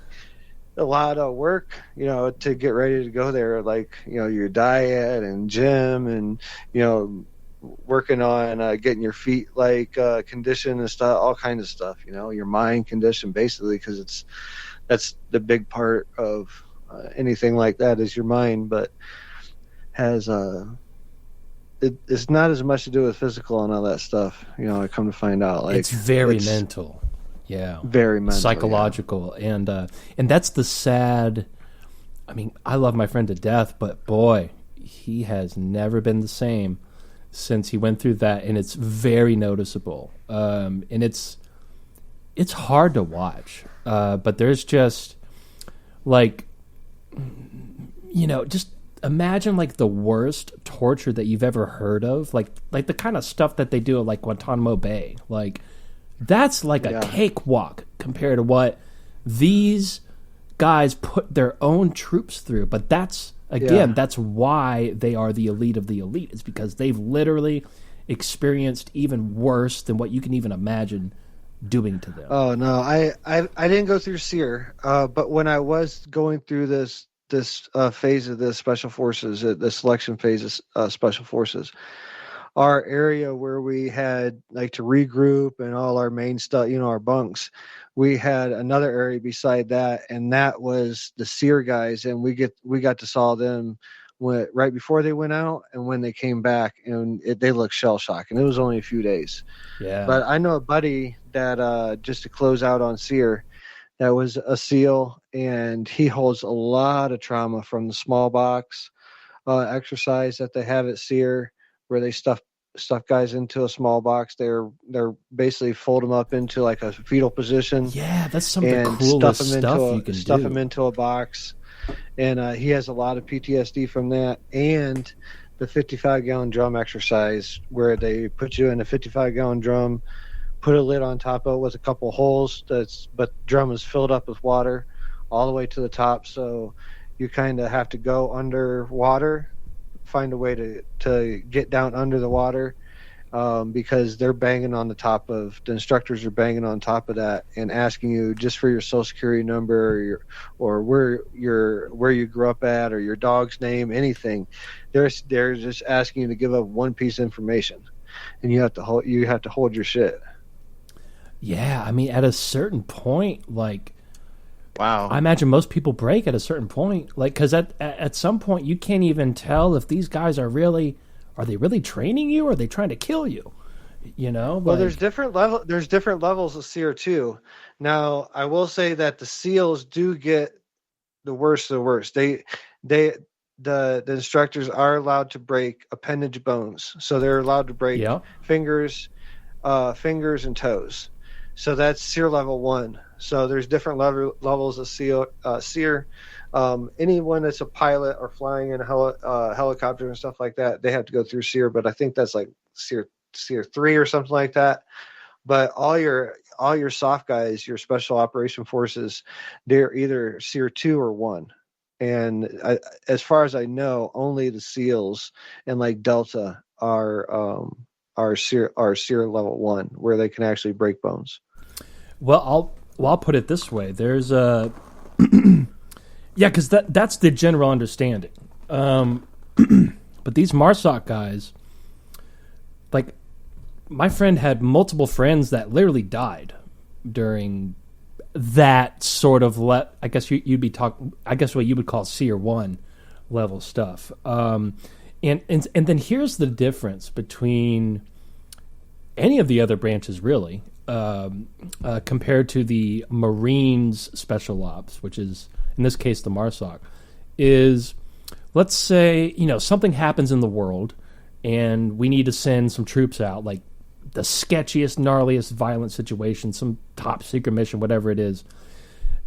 a lot of work, to get ready to go there. Like, your diet and gym and, working on getting your feet like conditioned and stuff, all kinds of stuff, your mind condition, basically, because that's the big part of anything like that is your mind, but has it's not as much to do with physical and all that stuff. I come to find out, like, it's very mental. Yeah, very mental, psychological, yeah. And that's the sad. I mean, I love my friend to death, but boy, he has never been the same since he went through that, and it's very noticeable. And it's hard to watch, but there's just like, just imagine like the worst torture that you've ever heard of, like the kind of stuff that they do at like Guantanamo Bay, like. That's like a cakewalk compared to what these guys put their own troops through. But that's why they are the elite of the elite. It's because they've literally experienced even worse than what you can even imagine doing to them. Oh no, I didn't go through SEER, but when I was going through this phase of the Special Forces, the selection phase of Special Forces, our area where we had like to regroup and all our main stuff, our bunks, we had another area beside that, and that was the SEER guys, and we got to saw them right before they went out and when they came back, and they looked shell shocked, and it was only a few days. Yeah. But I know a buddy that just to close out on SEER, that was a SEAL, and he holds a lot of trauma from the small box exercise that they have at SEER, where they stuff guys into a small box. They're basically fold them up into like a fetal position. Yeah, that's some of the coolest stuff you can do. Stuff them into a box, and he has a lot of PTSD from that. And the 55-gallon drum exercise, where they put you in a 55-gallon drum, put a lid on top of it with a couple holes. But the drum is filled up with water all the way to the top, so you kind of have to go underwater, find a way to get down under the water, because they're banging on the top of, the instructors are banging on top of that and asking you just for your social security number or where you grew up at, or your dog's name, anything. They're just asking you to give up one piece of information, and you have to hold your shit. Yeah, I mean, at a certain point, like, Wow. I imagine most people break at a certain point, like because at some point you can't even tell if these guys are they really training you or are they trying to kill you? You know. Well, like, there's different levels of seer too. Now, I will say that the SEALs do get the worst of the worst. The instructors are allowed to break appendage bones, so they're allowed to break Yeah. fingers and toes. So that's SEER level 1. So there's different levels of SEER. Anyone that's a pilot or flying in a helicopter and stuff like that, they have to go through SEER. But I think that's like SEER 3 or something like that. But all your soft guys, your special operation forces, they're either SEER 2 or 1. And as far as I know, only the SEALs and like Delta are SEER level 1, where they can actually break bones. Well, I'll put it this way. There's a yeah, because that's the general understanding. But these MARSOC guys, like my friend had multiple friends that literally died during that sort of I guess you'd be talking. I guess what you would call SEER 1 level stuff. And then here's the difference between any of the other branches, really, compared to the Marines Special Ops, which is in this case the MARSOC, is let's say something happens in the world and we need to send some troops out, like the sketchiest, gnarliest, violent situation, some top secret mission, whatever it is.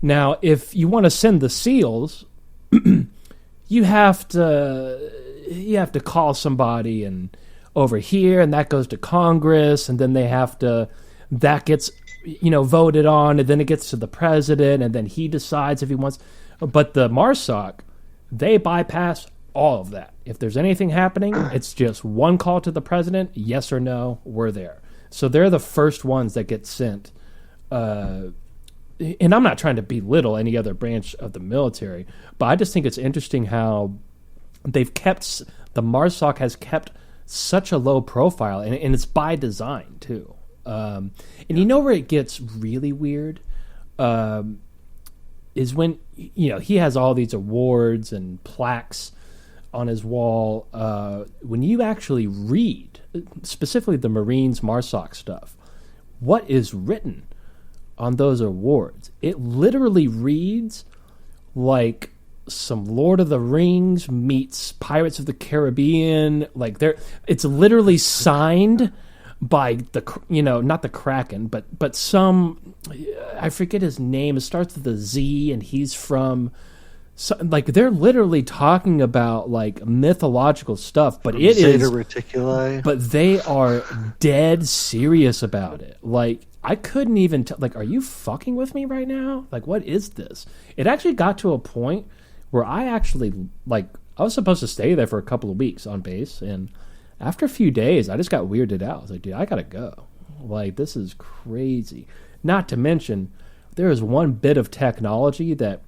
Now, if you want to send the SEALs, you have to call somebody and over here, and that goes to Congress, and then that gets voted on, and then it gets to the president, and then he decides if he wants. But the MARSOC, they bypass all of that. If there's anything happening, it's just one call to the president, yes or no, we're there. So they're the first ones that get sent. And I'm not trying to belittle any other branch of the military, but I just think it's interesting how the MARSOC has kept such a low profile, and it's by design too. And you know where it gets really weird is when he has all these awards and plaques on his wall. When you actually read, specifically the Marines MARSOC stuff, what is written on those awards, it literally reads like some Lord of the Rings meets Pirates of the Caribbean. Like it's literally signed by not the Kraken, but some, I forget his name. It starts with a Z, and he's from. So, like they're literally talking about like mythological stuff, but it Zeta is Reticuli. But they are dead serious about it. Like I couldn't even like, are you fucking with me right now? Like, what is this? It actually got to a point where I actually I was supposed to stay there for a couple of weeks on base, and after a few days, I just got weirded out. I was like, dude, I gotta go. Like, this is crazy. Not to mention, there is one bit of technology that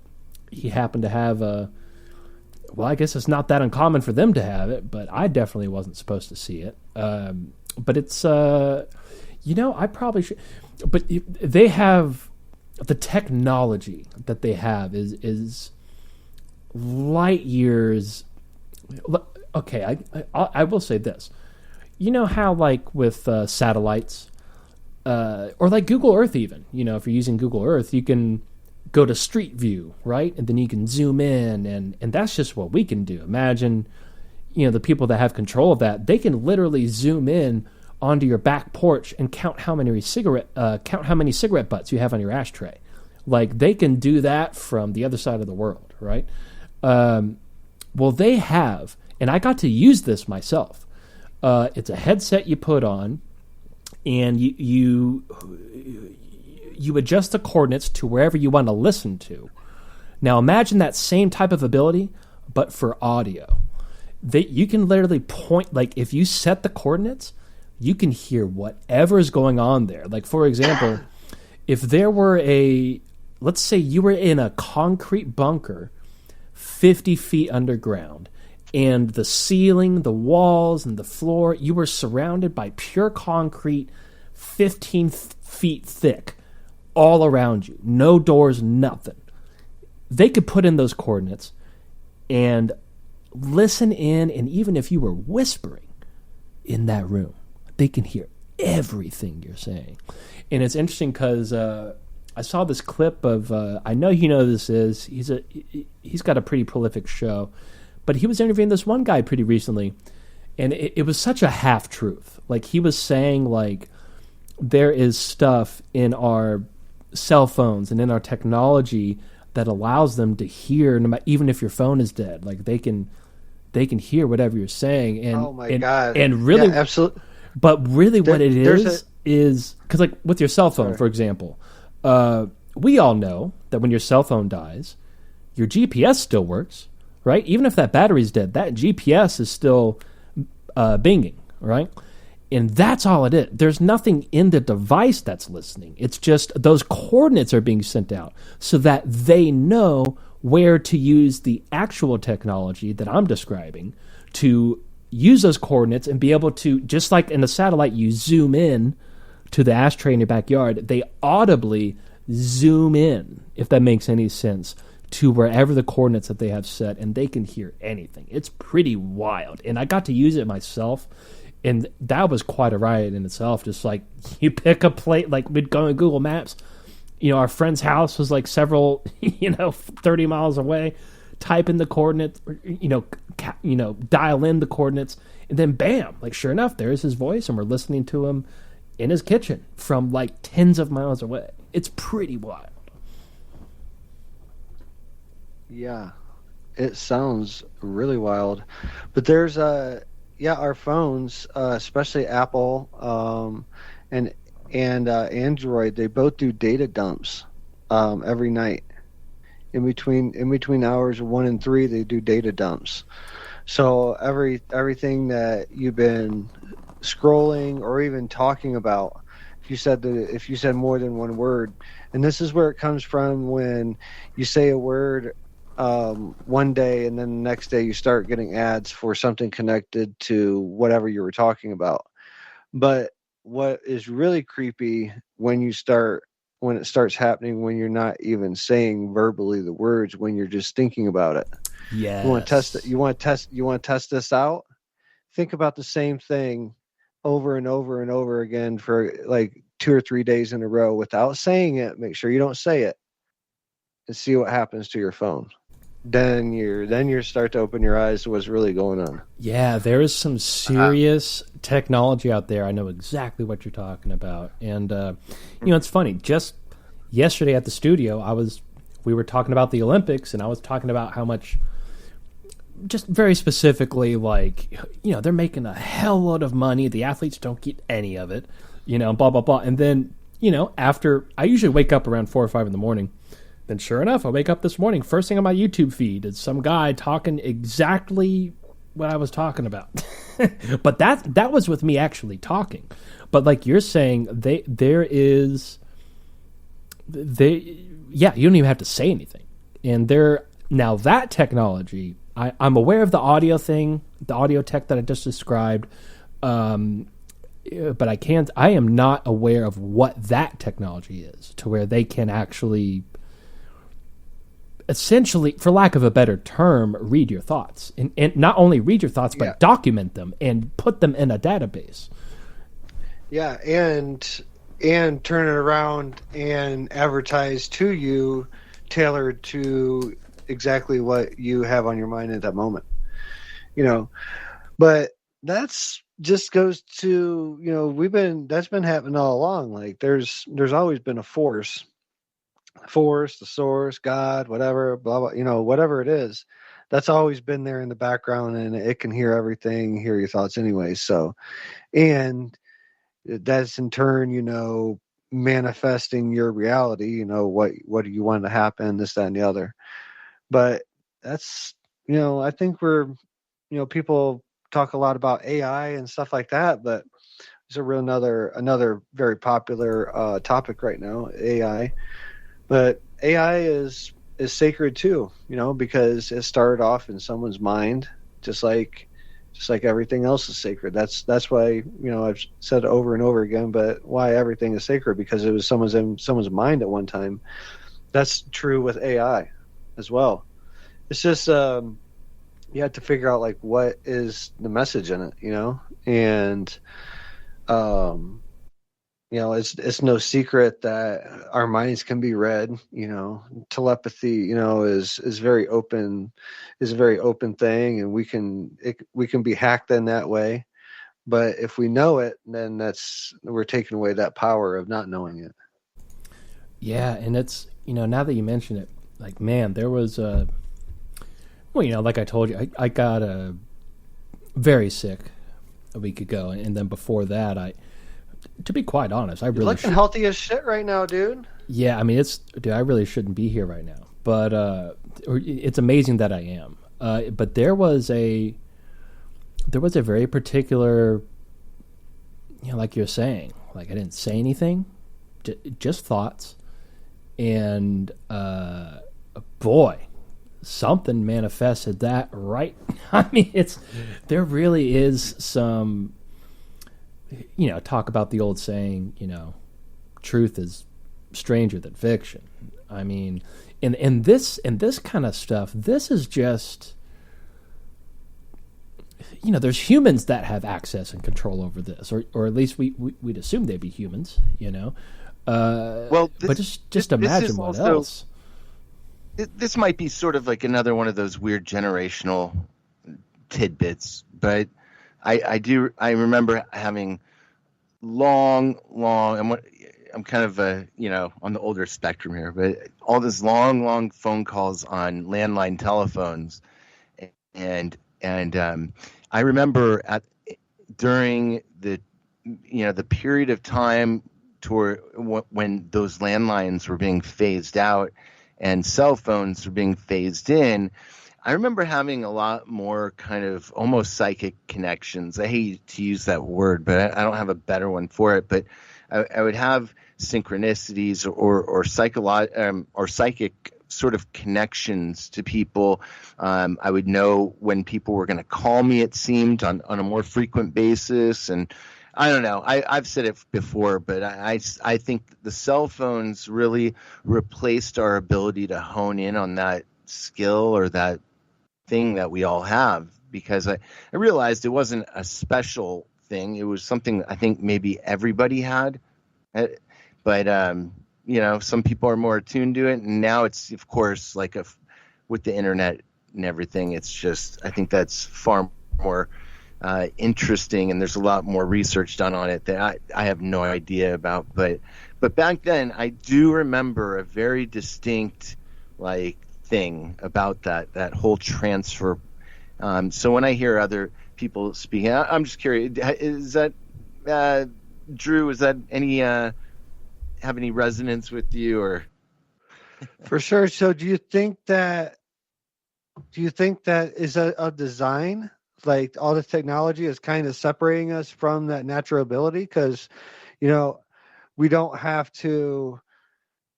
he happened to have I guess it's not that uncommon for them to have it, but I definitely wasn't supposed to see it. But it's, I probably should. But they have, the technology that they have is light years. Okay, I will say this. You know how, like, with satellites, or like Google Earth even, if you're using Google Earth, you can go to Street View, right? And then you can zoom in, and that's just what we can do. Imagine, the people that have control of that, they can literally zoom in onto your back porch and count how many cigarette butts you have on your ashtray. Like, they can do that from the other side of the world, right? Well, they have, and I got to use this myself. It's a headset you put on, and you adjust the coordinates to wherever you want to listen to. Now imagine that same type of ability, but for audio. You can literally point, like if you set the coordinates, you can hear whatever is going on there. Like, for example, if there were let's say you were in a concrete bunker 50 feet underground, and the ceiling, the walls, and the floor, you were surrounded by pure concrete 15 feet thick all around you. No doors, nothing. they could put in those coordinates and listen in, and even if you were whispering in that room, they can hear everything you're saying. And it's interesting because I saw this clip of I know you know who this is. He's got a pretty prolific show, but he was interviewing this one guy pretty recently, and it was such a half truth. Like, he was saying, like, there is stuff in our cell phones and in our technology that allows them to hear, even if your phone is dead. Like, they can hear whatever you're saying. And oh my God! And really, yeah, absolutely. But really, what it is because, like, with your cell phone, for example, we all know that when your cell phone dies, your GPS still works, right? Even if that battery's dead, that GPS is still binging, right? And that's all it is. There's nothing in the device that's listening. It's just those coordinates are being sent out so that they know where to use the actual technology that I'm describing to use those coordinates and be able to, just like in the satellite, you zoom in to the ashtray in your backyard, they audibly zoom in, if that makes any sense, to wherever the coordinates that they have set, and they can hear anything. It's pretty wild. And I got to use it myself, and that was quite a riot in itself. Just like, you pick a plate, like, we'd go on Google Maps, our friend's house was like several, 30 miles away, type in the coordinates, dial in the coordinates, and then bam, like, sure enough, there's his voice, and we're listening to him in his kitchen from like tens of miles away. It's pretty wild. Yeah, it sounds really wild. But there's our phones, especially Apple and Android, they both do data dumps every night. In between hours 1 and 3, they do data dumps. So everything that you've been scrolling or even talking about, if you said more than one word, and this is where it comes from, when you say a word one day and then the next day you start getting ads for something connected to whatever you were talking about. But what is really creepy when it starts happening when you're not even saying verbally the words, when you're just thinking about it. Yeah. You want to test it? You want to test this out? Think about the same thing over and over and over again for like 2 or 3 days in a row without saying it. Make sure you don't say it, and see what happens to your phone. Then you start to open your eyes to what's really going on. Yeah, there is some serious technology out there. I know exactly what you're talking about. And it's funny. Just yesterday at the studio, we were talking about the Olympics, and I was talking about how much, just very specifically, like, they're making a hell load of money. The athletes don't get any of it, blah, blah, blah. And then, after, I usually wake up around 4 or 5 in the morning. Then sure enough, I wake up this morning, first thing on my YouTube feed is some guy talking exactly what I was talking about. But that was with me actually talking. But like you're saying, you don't even have to say anything. And now that technology, I'm aware of the audio thing, the audio tech that I just described, but I am not aware of what that technology is, to where they can actually, essentially, for lack of a better term, read your thoughts. And not only read your thoughts, but document them and put them in a database. Yeah, and turn it around and advertise to you, tailored to exactly what you have on your mind at that moment. But that's just goes to, that's been happening all along. Like, there's always been a force, the source, God, whatever, blah, blah, whatever it is, that's always been there in the background, and it can hear everything, hear your thoughts anyway. So, and that's in turn, manifesting your reality, what do you want to happen, this, that, and the other. But that's, I think people talk a lot about AI and stuff like that, but it's another very popular topic right now, AI. But AI is sacred too, because it started off in someone's mind, just like everything else is sacred. That's why, I've said over and over again, but why everything is sacred, because it was someone's mind at one time. That's true with AI. as well. It's just you have to figure out like what is the message in it, and it's no secret that our minds can be read. Telepathy, is very open, is a very open thing, and we can be hacked in that way. But if we know it, then we're taking away that power of not knowing it. Yeah, and it's now that you mention it, like man, there was like I told you, I got very sick a week ago, and then before that, to be quite honest, You're looking healthy as shit right now, dude. Yeah, I mean, I really shouldn't be here right now, but it's amazing that I am. But there was a very particular, like you're saying, like I didn't say anything, just thoughts, and boy, something manifested that right. I mean, there really is some. Talk about the old saying, truth is stranger than fiction. I mean, in this kind of stuff, this is just, there's humans that have access and control over this, or at least we'd assume they'd be humans, but just imagine what else. This might be sort of like another one of those weird generational tidbits, but I remember having long, I'm kind of on the older spectrum here, but all these long phone calls on landline telephones, and I remember during the period of time when those landlines were being phased out and cell phones were being phased in, I remember having a lot more kind of almost psychic connections. I hate to use that word, but I don't have a better one for it. But I would have synchronicities or psychic sort of connections to people. I would know when people were going to call me, it seemed, on a more frequent basis. And I don't know. I've said it before, but I think the cell phones really replaced our ability to hone in on that skill or that thing that we all have, because I realized it wasn't a special thing. It was something I think maybe everybody had, but some people are more attuned to it, and now it's of course like with the internet and everything, it's just, I think that's far more interesting, and there's a lot more research done on it that I have no idea about, but back then I do remember a very distinct thing about that whole transfer. So when I hear other people speaking, I'm just curious, is that Drew, is that any have any resonance with you? Or for sure. So do you think that is a design, like all the technology is kind of separating us from that natural ability? Because we don't have to,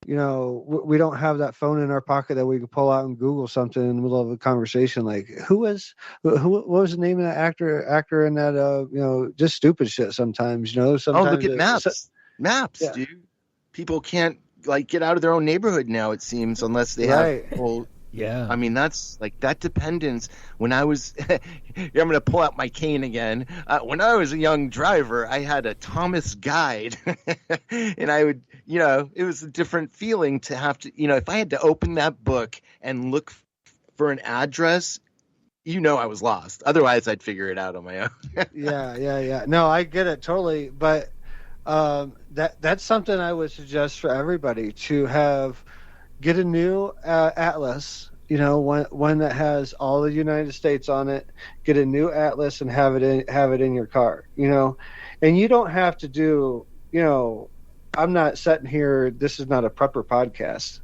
we don't have that phone in our pocket that we can pull out and Google something in the middle of a conversation. Like what was the name of that actor in that, just stupid shit sometimes, sometimes. Oh, look at maps, yeah. Dude. People can't get out of their own neighborhood now, it seems, unless they have full. Yeah. I mean, that's that dependence. When I was, I'm going to pull out my cane again. When I was a young driver, I had a Thomas guide and I would, it was a different feeling to have to, if I had to open that book and look for an address, I was lost. Otherwise I'd figure it out on my own. Yeah. No, I get it totally. But, that's something I would suggest for everybody to get a new atlas, one that has all the United States on it. Get a new atlas and have it in your car, and you don't have to do, I'm not sitting here. This is not a prepper podcast,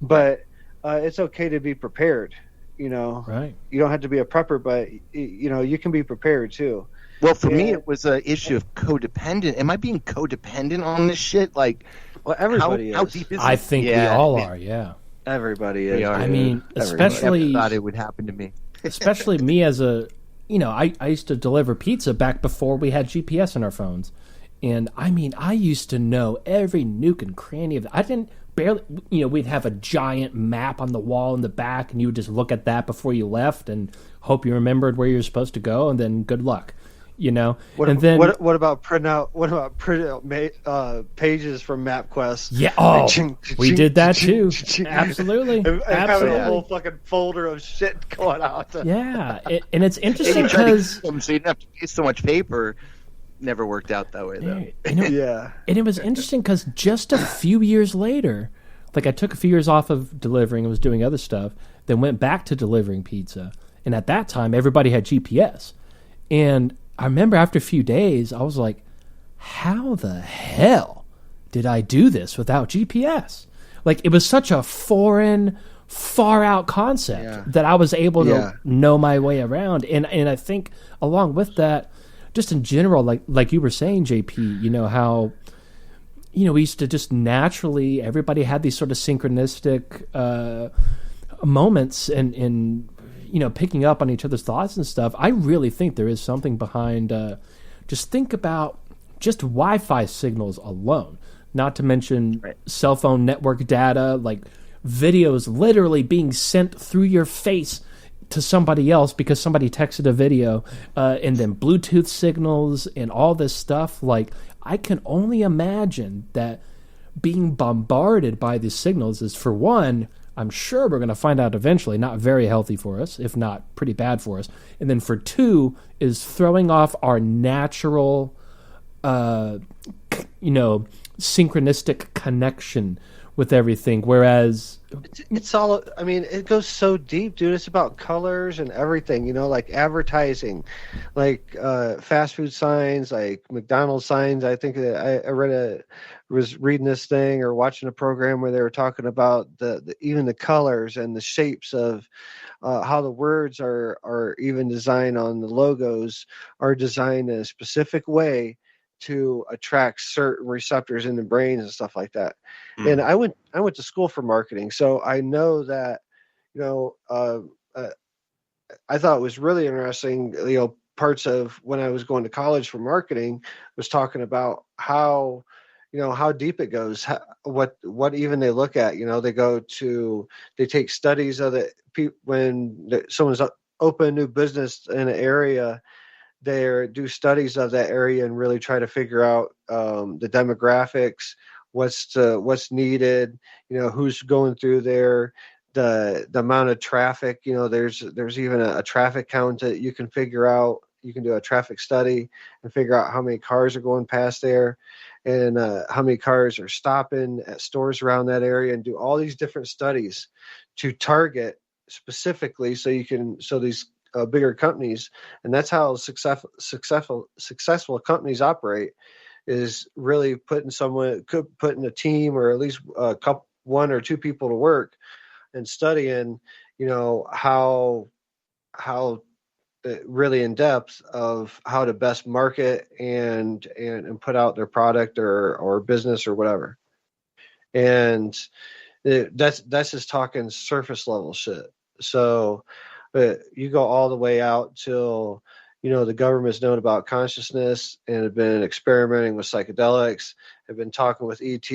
but it's okay to be prepared. Right. You don't have to be a prepper, but you can be prepared too. Well, for me, it was an issue of codependent. Am I being codependent on this shit? Well, everybody is. How deep is it? I think we all are, yeah. Everybody is. I mean, especially... I thought it would happen to me. Especially me as a... I used to deliver pizza back before we had GPS in our phones. And, I mean, I used to know every nook and cranny of it. I didn't barely, we'd have a giant map on the wall in the back, and you would just look at that before you left and hope you remembered where you're supposed to go, and then good luck. What about print out pages from MapQuest? Yeah, we did that too. Absolutely. And having a whole fucking folder of shit going out. Yeah, and it's interesting because so you didn't have to use so much paper. Never worked out that way though. And it was interesting because just a few years later, like I took a few years off of delivering and was doing other stuff, then went back to delivering pizza. And at that time, everybody had GPS, and I remember after a few days, I was like, how the hell did I do this without GPS? Like, it was such a foreign, far-out concept that I was able to know my way around. And I think along with that, just in general, like you were saying, JP, how, we used to just naturally, everybody had these sort of synchronistic moments and picking up on each other's thoughts and stuff. I really think there is something behind, just think about just Wi-Fi signals alone, not to mention cell phone network data, like videos literally being sent through your face to somebody else because somebody texted a video, and then Bluetooth signals and all this stuff. Like, I can only imagine that being bombarded by these signals is, for one, I'm sure we're going to find out eventually, not very healthy for us, if not pretty bad for us. And then for two, is throwing off our natural, synchronistic connection with everything. Whereas it's all, it goes so deep, dude. It's about colors and everything, like advertising, like fast food signs, like McDonald's signs. I think that I was reading this thing or watching a program where they were talking about the even the colors and the shapes of how the words are even designed on the logos are designed in a specific way to attract certain receptors in the brain and stuff like that. And I went to school for marketing, so I know that, I thought it was really interesting, parts of when I was going to college for marketing was talking about how deep it goes, what even they look at, they take studies of the when someone's open a new business in an area, they do studies of that area and really try to figure out the demographics, what's needed, who's going through there, the amount of traffic. There's even a traffic count that you can figure out. You can do a traffic study and figure out how many cars are going past there, and how many cars are stopping at stores around that area, and do all these different studies to target specifically so these bigger companies, and that's how successful companies operate, is really putting a team or at least one or two people to work and studying, how really in depth of how to best market and put out their product or business or whatever. And that's just talking surface level shit. So you go all the way out till, the government's known about consciousness and have been experimenting with psychedelics, have been talking with ET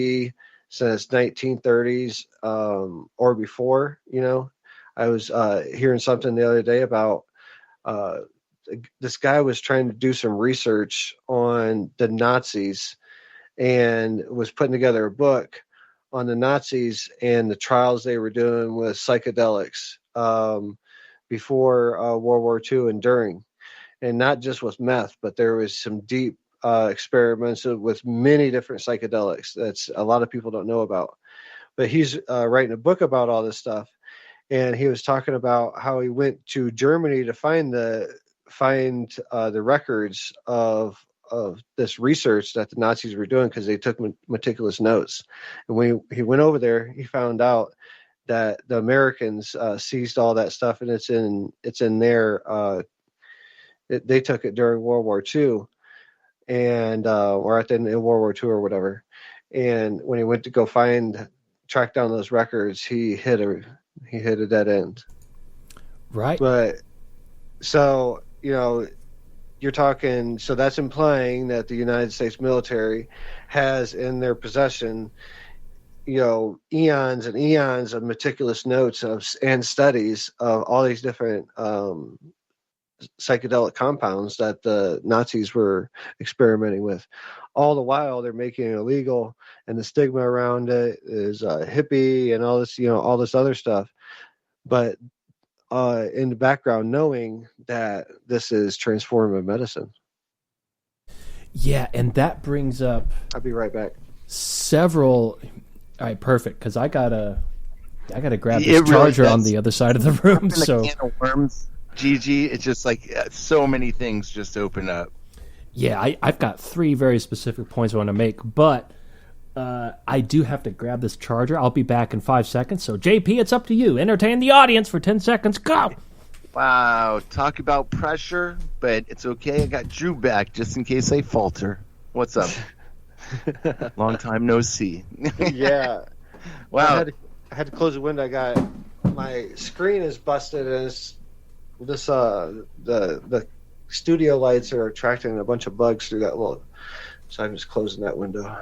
since 1930s or before. I was hearing something the other day about this guy was trying to do some research on the Nazis and was putting together a book on the Nazis and the trials they were doing with psychedelics before World War II and during, and not just with meth, but there was some deep experiments with many different psychedelics that's a lot of people don't know about. But he's writing a book about all this stuff, and he was talking about how he went to Germany to find the records of this research that the Nazis were doing, because they took meticulous notes. And when he went over there, he found out that the Americans seized all that stuff, and it's in their they took it during World War II, and or in World War II or whatever. And when he went to go track down those records, he hit a dead end. Right. But so you're talking, so that's implying that the United States military has in their possession, eons and eons of meticulous notes and studies of all these different psychedelic compounds that the Nazis were experimenting with. All the while, they're making it illegal, and the stigma around it is hippie and all this, all this other stuff. But in the background, knowing that this is transformative medicine. Yeah, and that brings up. I'll be right back. Several. All right, perfect. Because I gotta grab this charger on the other side of the room. So can of worms, Gigi. It's just like so many things just open up. Yeah, I've got 3 very specific points I want to make, but I do have to grab this charger. I'll be back in 5 seconds. So JP, it's up to you. Entertain the audience for 10 seconds. Go. Wow, talk about pressure, but it's okay. I got Drew back just in case I falter. What's up? Long time no see. Yeah. Wow. I had to close the window. I got my screen is busted, and it's this the studio lights are attracting a bunch of bugs through that little. So I'm just closing that window.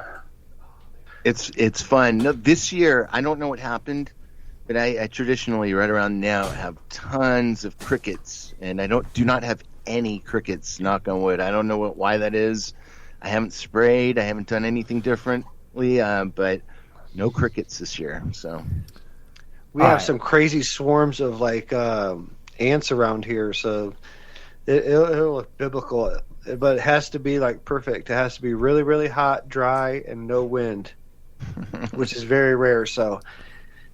It's fun. No, this year I don't know what happened, but I traditionally right around now have tons of crickets, and I do not have any crickets. Knock on wood. I don't know why that is. I haven't sprayed. I haven't done anything differently, but no crickets this year. So we have some crazy swarms of like ants around here. So it'll look biblical, but it has to be like perfect. It has to be really, really hot, dry, and no wind, which is very rare. So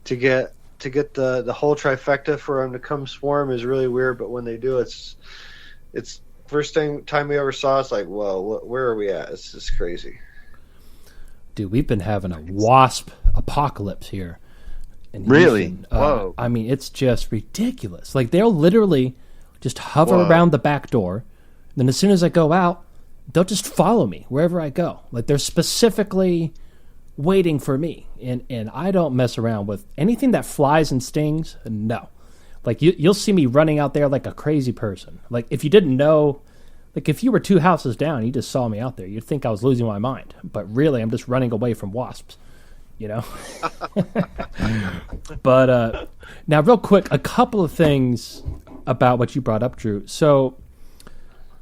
to get the whole trifecta for them to come swarm is really weird. But when they do, it's first time we ever saw. It's like, whoa, where are we at? It's just crazy. Dude, we've been having a wasp apocalypse here. Really? Whoa. I mean, it's just ridiculous. Like, they'll literally just hover around the back door. Then as soon as I go out, they'll just follow me wherever I go. Like, they're specifically waiting for me. And I don't mess around with anything that flies and stings. No. Like, you'll see me running out there like a crazy person. Like, if you didn't know, like, if you were 2 houses down, you just saw me out there, you'd think I was losing my mind. But really, I'm just running away from wasps, But now, real quick, a couple of things about what you brought up, Drew. So,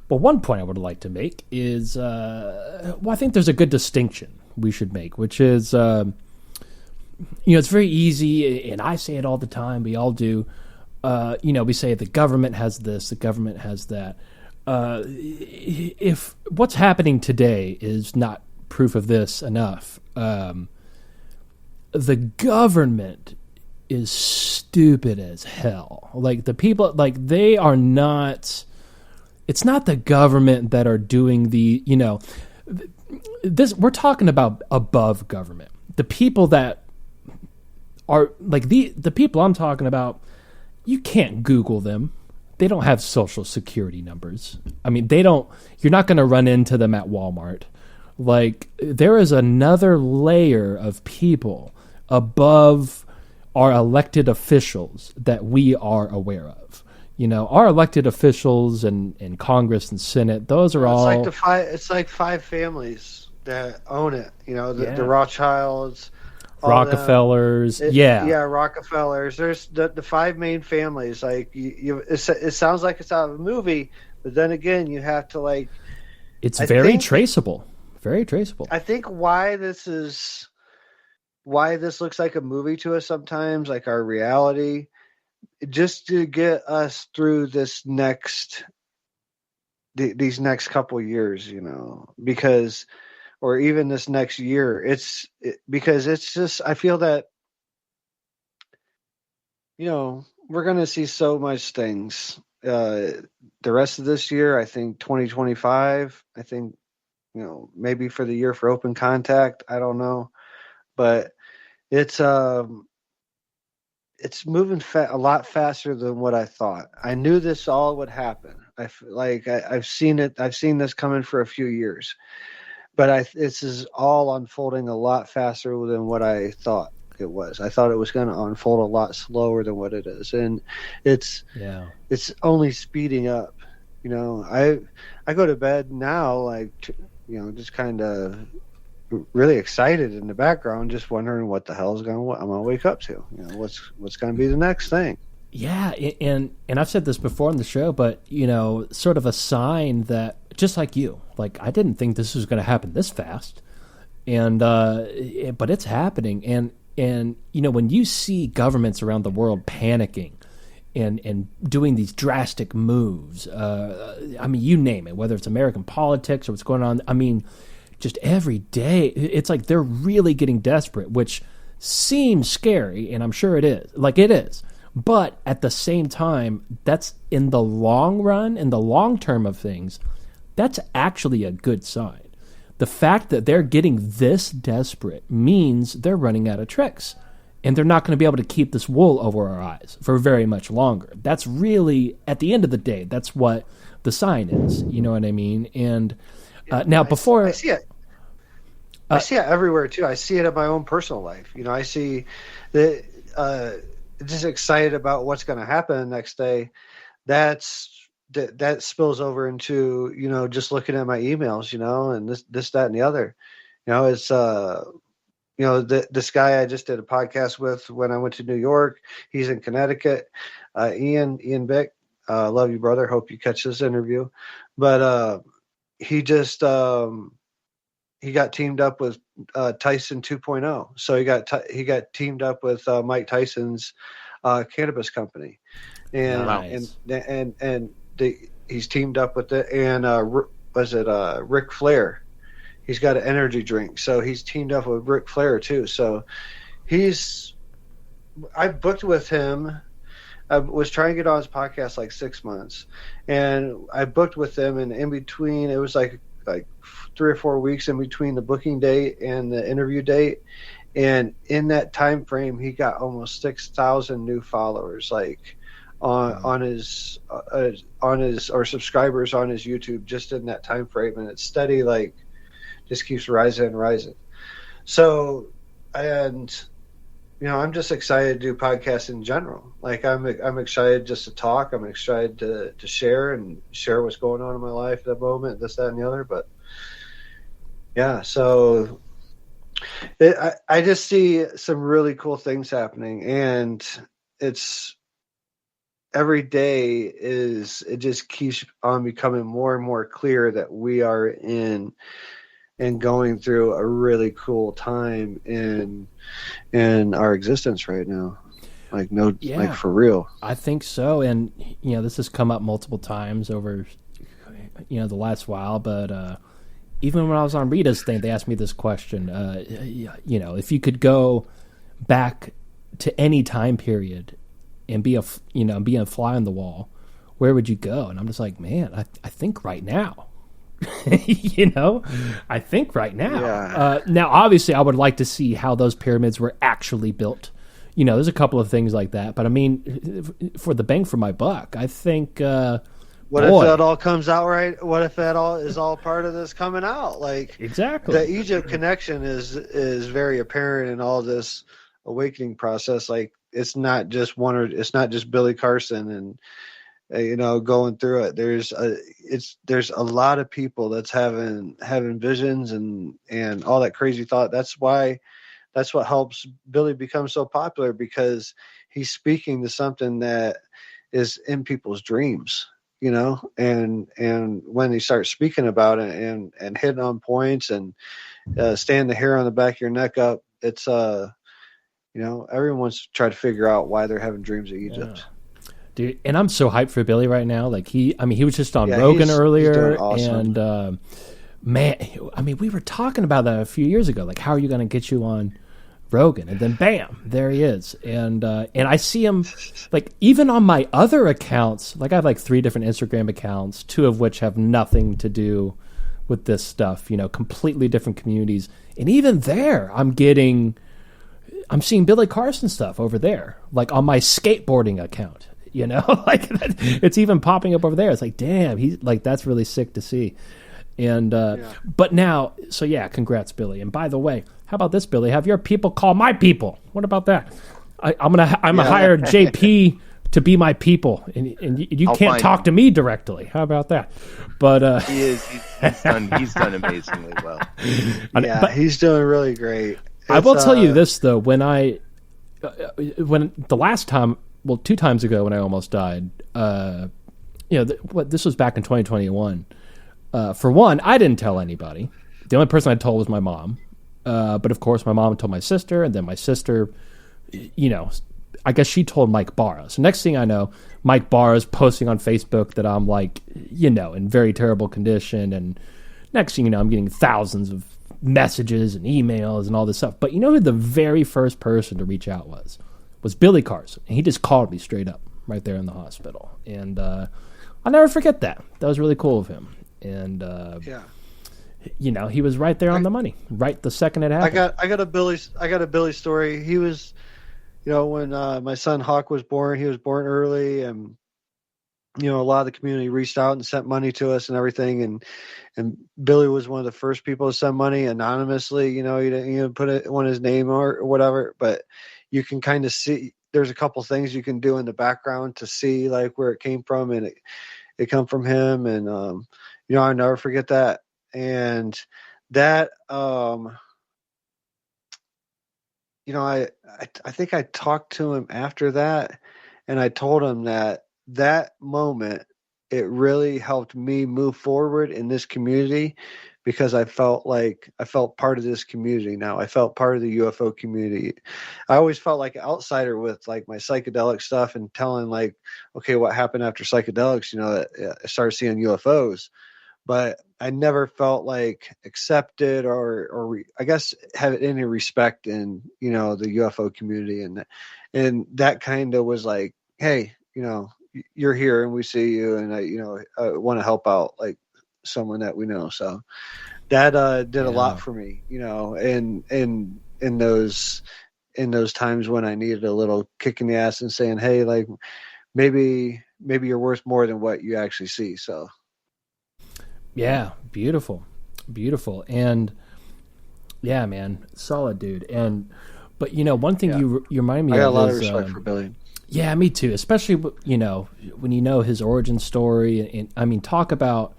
well, one point I would like to make is, I think there's a good distinction we should make, which is, it's very easy, and I say it all the time, we all do. We say the government has this, the government has that. If what's happening today is not proof of this enough, the government is stupid as hell. Like, the people, like, they are not. It's not the government that are doing the, this. We're talking about above government. The people that are like the people I'm talking about. You can't Google them. They don't have social security numbers. I mean, you're not going to run into them at Walmart. Like, there is another layer of people above our elected officials that we are aware of. Our elected officials in Congress and Senate, those are all. It's like 5 families that own it. The Rothschilds. Rockefellers, Rockefellers. There's the 5 main families. Like, it sounds like it's out of a movie, but then again, you have to like. It's very traceable. Very traceable. I think why this looks like a movie to us sometimes, like our reality, just to get us through these next couple years, because. Or even this next year, because it's just, I feel that, we're going to see so much things. The rest of this year, I think 2025, I think, maybe for the year for open contact, I don't know. But it's moving a lot faster than what I thought. I knew this all would happen. I've seen it. I've seen this coming for a few years. But this is all unfolding a lot faster than what I thought it was. I thought it was going to unfold a lot slower than what it is, and it's only speeding up. I go to bed now, like, just kind of, really excited in the background, just wondering what the hell I'm gonna wake up to. You know, what's gonna be the next thing. Yeah, and I've said this before on the show, but sort of a sign that, just like you, like I didn't think this was going to happen this fast, and but it's happening, and when you see governments around the world panicking and doing these drastic moves, I mean, you name it, whether it's American politics or what's going on, I mean, just every day, it's like they're really getting desperate, which seems scary, and I'm sure it is, like it is. But at the same time, that's in the long run, in the long term of things, that's actually a good sign. The fact that they're getting this desperate means they're running out of tricks. And they're not going to be able to keep this wool over our eyes for very much longer. That's really, at the end of the day, that's what the sign is. You know what I mean? And now before... I see it. I see it everywhere, too. I see it in my own personal life. I see that... just excited about what's going to happen the next day. That spills over into just looking at my emails, and this that and the other. It's this guy I just did a podcast with when I went to New York. He's in Connecticut. Ian Bick, love you, brother. Hope you catch this interview. But he just he got teamed up with Tyson 2.0. So he got teamed up with Mike Tyson's cannabis company, and nice. He's teamed up with it. And Ric Flair? He's got an energy drink, so he's teamed up with Ric Flair too. So I booked with him. I was trying to get on his podcast like 6 months, and I booked with him, and in between it was like 3 or 4 weeks in between the booking date and the interview date, and in that time frame he got almost 6,000 new followers, like on his or subscribers on his YouTube, just in that time frame, and it's steady, like just keeps rising and rising. So, and I'm just excited to do podcasts in general. Like I'm excited just to talk. I'm excited to share what's going on in my life at the moment, this, that, and the other. But yeah, so I just see some really cool things happening, and it's every day it just keeps on becoming more and more clear that we are in and going through a really cool time in our existence right now. Like like for real. I think so. And this has come up multiple times over the last while, but even when I was on Rita's thing, they asked me this question, if you could go back to any time period and be a fly on the wall, where would you go? And I'm just like, man, I think right now. I think right now. Yeah. Now, obviously, I would like to see how those pyramids were actually built. There's a couple of things like that. But, I mean, for the bang for my buck, I think... what if that all comes out right? What if that all is all part of this coming out? Like, exactly. The Egypt connection is very apparent in all this awakening process. Like, it's not just it's not just Billy Carson and going through it. There's a lot of people that's having visions and all that crazy thought. That's what helps Billy become so popular, because he's speaking to something that is in people's dreams, and when he starts speaking about it and hitting on points and staying the hair on the back of your neck up, it's everyone's trying to figure out why they're having dreams of Egypt. Yeah. Dude, and I'm so hyped for Billy right now. Like he was just on Rogan earlier, he's doing awesome. And man, I mean, we were talking about that a few years ago. Like, how are you going to get you on Rogan? And then, bam, there he is. And I see him, like, even on my other accounts. Like, I have like 3 different Instagram accounts, 2 of which have nothing to do with this stuff. Completely different communities. And even there, I'm seeing Billy Carson stuff over there, like on my skateboarding account. Like it's even popping up over there. It's like, damn, he's like, that's really sick to see. And but now, so yeah, congrats, Billy. And by the way, how about this, Billy? Have your people call my people. What about that? I'm gonna hire JP to be my people, and you can't talk to me directly. How about that? But he's done amazingly well. Yeah, he's doing really great. I will tell you this though: when the last time, well, 2 times ago when I almost died, this was back in 2021. For one, I didn't tell anybody. The only person I told was my mom. But of course, my mom told my sister, and then my sister, I guess she told Mike Barra. So next thing I know, Mike Barra is posting on Facebook that I'm like, in very terrible condition. And next thing you know, I'm getting thousands of messages and emails and all this stuff. But you know who the very first person to reach out was Billy Carson. And he just called me straight up right there in the hospital. And I'll never forget that. That was really cool of him. And he was right there on the money, right the second it happened. I got a Billy story. He was, when my son Hawk was born, he was born early, and a lot of the community reached out and sent money to us and everything, and Billy was one of the first people to send money anonymously. He didn't put it on his name or whatever, but you can kind of see there's a couple things you can do in the background to see like where it came from, and it come from him, and I'll never forget that. And that, I think I talked to him after that, and I told him that moment, it really helped me move forward in this community, because I felt part of this community now. I felt part of the UFO community. I always felt like an outsider with like my psychedelic stuff and telling like, okay, what happened after psychedelics, I started seeing UFOs. But I never felt like accepted or I guess had any respect in, the UFO community. And that kind of was like, hey, you're here and we see you. And I want to help out like someone that we know. So that did a lot for me, in those times when I needed a little kick in the ass and saying, hey, like maybe you're worth more than what you actually see. So. Yeah, beautiful. And yeah, man, solid dude. But one thing you remind me of, I got a lot of respect for Billy. Yeah, me too. Especially when you know his origin story, and I mean, talk about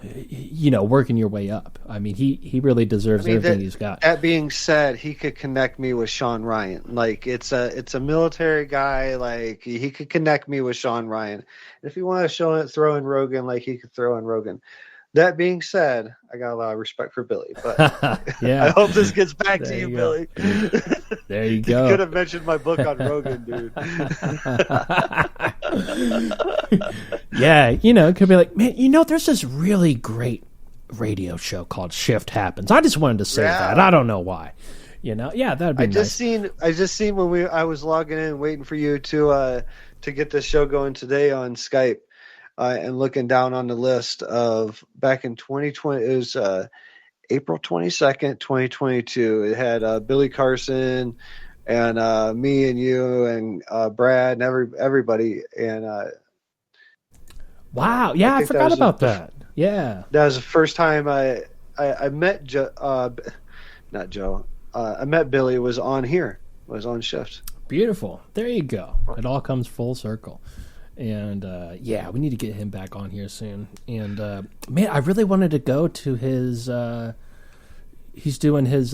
working your way up. I mean, he really deserves everything he's got. That being said, he could connect me with Sean Ryan. Like it's a military guy. Like he could connect me with Sean Ryan. If you want to throw in Rogan, like he could throw in Rogan. That being said, I got a lot of respect for Billy, but yeah. I hope this gets back to you, Billy. There you go. You could have mentioned my book on Rogan, dude. Yeah, it could be like, man, there's this really great radio show called Shift Happens. I just wanted to say that. I don't know why. Yeah, that'd be nice. I just seen when I was logging in waiting for you to get this show going today on Skype. And looking down on the list of back in 2020, it was April 22nd, 2022. It had Billy Carson and me and you and Brad and everybody. And wow, yeah, I forgot about that. Yeah, that was the first time I met not Joe. I met Billy. Was on here. Was on Shift. Beautiful. There you go. It all comes full circle. And we need to get him back on here soon. And man, I really wanted to go to his. He's doing his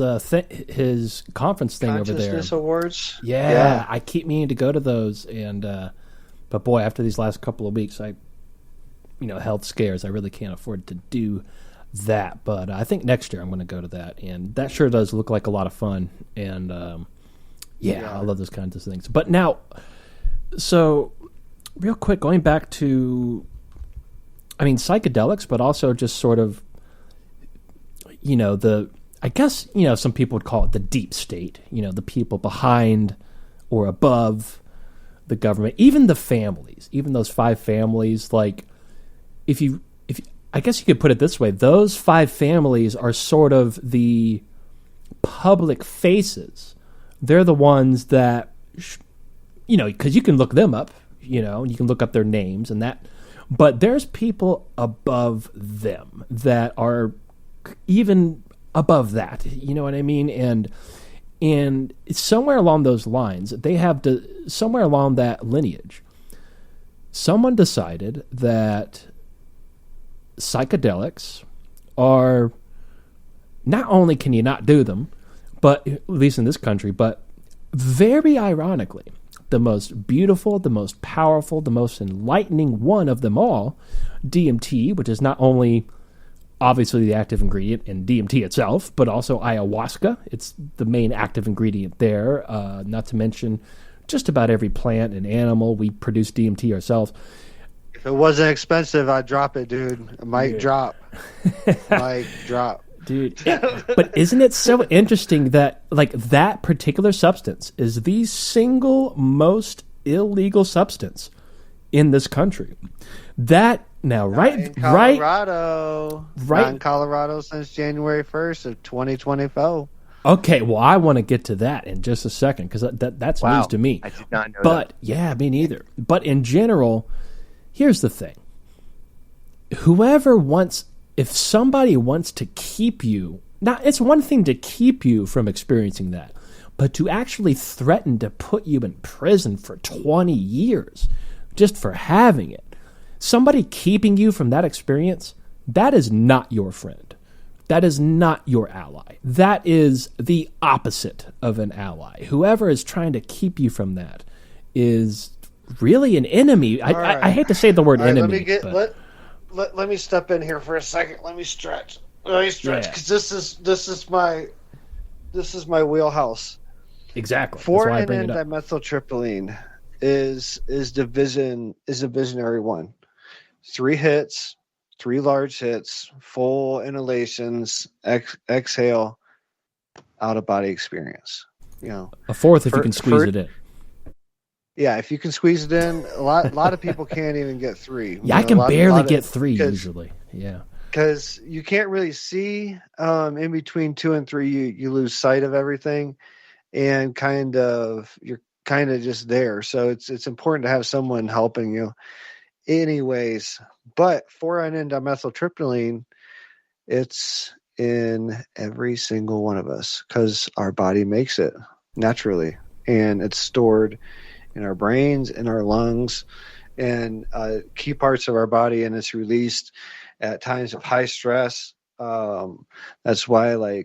conference thing over there. Consciousness Awards. Yeah, I keep meaning to go to those. And but boy, after these last couple of weeks, health scares. I really can't afford to do that. But I think next year I'm going to go to that, and that sure does look like a lot of fun. And I love those kinds of things. But now, so. Real quick, going back to, psychedelics, but also just sort of, I guess, some people would call it the deep state, the people behind or above the government, even the families, even those 5 families. Like, I guess you could put it this way, those 5 families are sort of the public faces. They're the ones that, because you can look them up. You can look up their names and that, but there's people above them that are even above that. You know what I mean? And somewhere along those lines, they have somewhere along that lineage, someone decided that psychedelics are, not only can you not do them, but at least in this country, but very ironically, the most beautiful, the most powerful, the most enlightening one of them all, DMT, which is not only obviously the active ingredient in DMT itself, but also ayahuasca. It's the main active ingredient there, not to mention just about every plant and animal. We produce DMT ourselves. If it wasn't expensive, I'd drop it, dude. Mic drop. Mic drop. Dude, but isn't it so interesting that like that particular substance is the single most illegal substance in this country? That now, Not in Colorado since January 1st of 2024. Okay, well, I want to get to that in just a second because that's news to me. I did not know but yeah, me neither. But in general, here's the thing: if somebody wants to keep you, now it's one thing to keep you from experiencing that, but to actually threaten to put you in prison for 20 years just for having it, somebody keeping you from that experience, that is not your friend. That is not your ally. That is the opposite of an ally. Whoever is trying to keep you from that is really an enemy. I hate to say the word enemy. Let me step in here for a second. Let me stretch because this is my wheelhouse. Exactly. 4-N-dimethyltryptamine is a visionary one. 3 hits, 3 large hits, full inhalations, exhale, out of body experience. You know, a fourth if you can squeeze it in. Yeah, if you can squeeze it in, a lot of people can't even get 3. Yeah, I can barely get 3 usually. Yeah, because you can't really see in between 2 and 3. You lose sight of everything, and you're kind of just there. So it's important to have someone helping you. Anyways, but 4-N-dimethyltryptamine, it's in every single one of us because our body makes it naturally, and it's stored in our brains, in our lungs, and key parts of our body, and it's released at times of high stress. That's why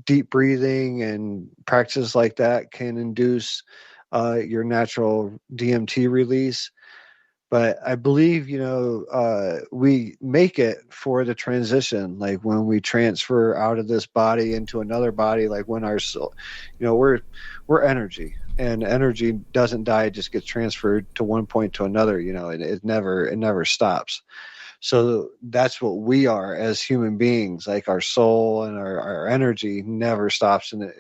deep breathing and practices like that can induce your natural DMT release. But I believe, we make it for the transition, like when we transfer out of this body into another body, like when our soul, we're energy, and energy doesn't die, it just gets transferred to one point to another, it never stops. So that's what we are as human beings, like our soul and our energy never stops. And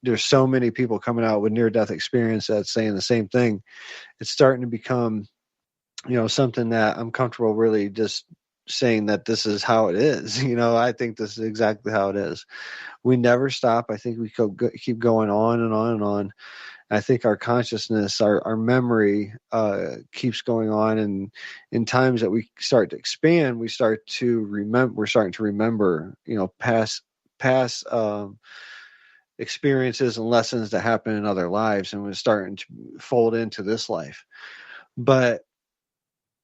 there's so many people coming out with near-death experience that's saying the same thing. It's starting to become, something that I'm comfortable really just saying that this is how it is. I think this is exactly how it is. We never stop. I think we keep going on and on and on. I think our consciousness, our memory keeps going on. And in times that we start to expand, we're starting to remember, past experiences and lessons that happen in other lives, and we're starting to fold into this life. But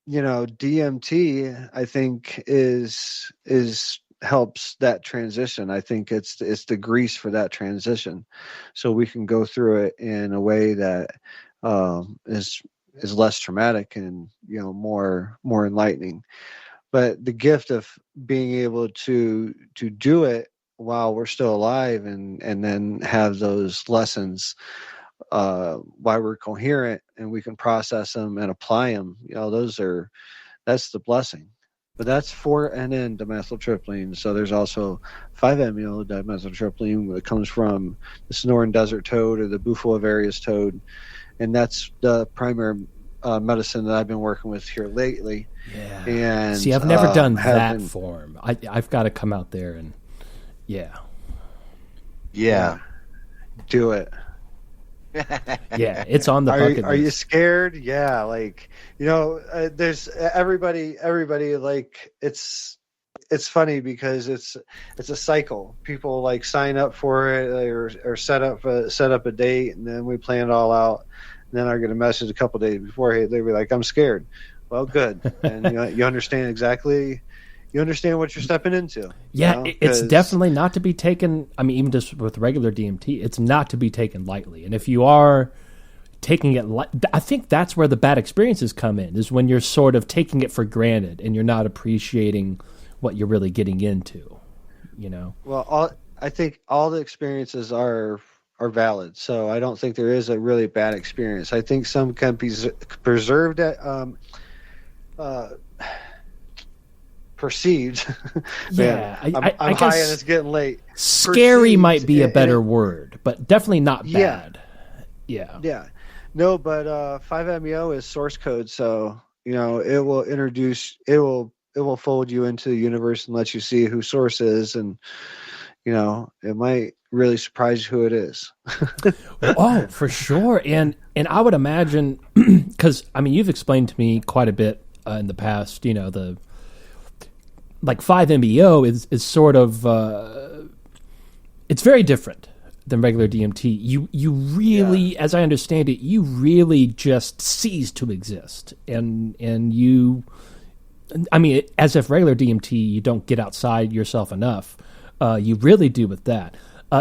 DMT, I think, is helps that transition. I think it's the grease for that transition, so we can go through it in a way that is less traumatic and more enlightening. But the gift of being able to do it while we're still alive, and then have those lessons while we're coherent, and we can process them and apply them. That's the blessing. But that's 4-N-dimethyltryptamine. So there's also 5-MeO-dimethyltryptamine that comes from the Sonoran desert toad or the Bufo avarius toad, and that's the primary medicine that I've been working with here lately. Yeah. And see, I've never done that form. I've got to come out there and Yeah. Do it. Yeah, it's on the bucket list. Are you scared? Yeah, there's everybody like it's funny because it's a cycle. People like sign up for it or set up a date, and then we plan it all out, then I get a message a couple of days before, hey, they were like, I'm scared. Well, good. And you understand what you're stepping into. Yeah, it's definitely not to be taken. I mean, even just with regular DMT, it's not to be taken lightly. And if you are taking it I think that's where the bad experiences come in, is when you're sort of taking it for granted and you're not appreciating what you're really getting into, Well, I think all the experiences are valid, so I don't think there is a really bad experience. I think some can be preserved at perceived. Yeah, I'm high and it's getting late. Scary Perceived, might be a better word, but definitely not bad. Yeah. No, but 5-MeO is source code, so it will fold you into the universe and let you see who source is, and it might really surprise you who it is. Oh, for sure. And I would imagine, because I mean, you've explained to me quite a bit in the past, the like 5-MeO is sort of it's very different than regular DMT. You really, as I understand it, you really just cease to exist, and you, I mean, as if regular DMT, you don't get outside yourself enough. You really do with that.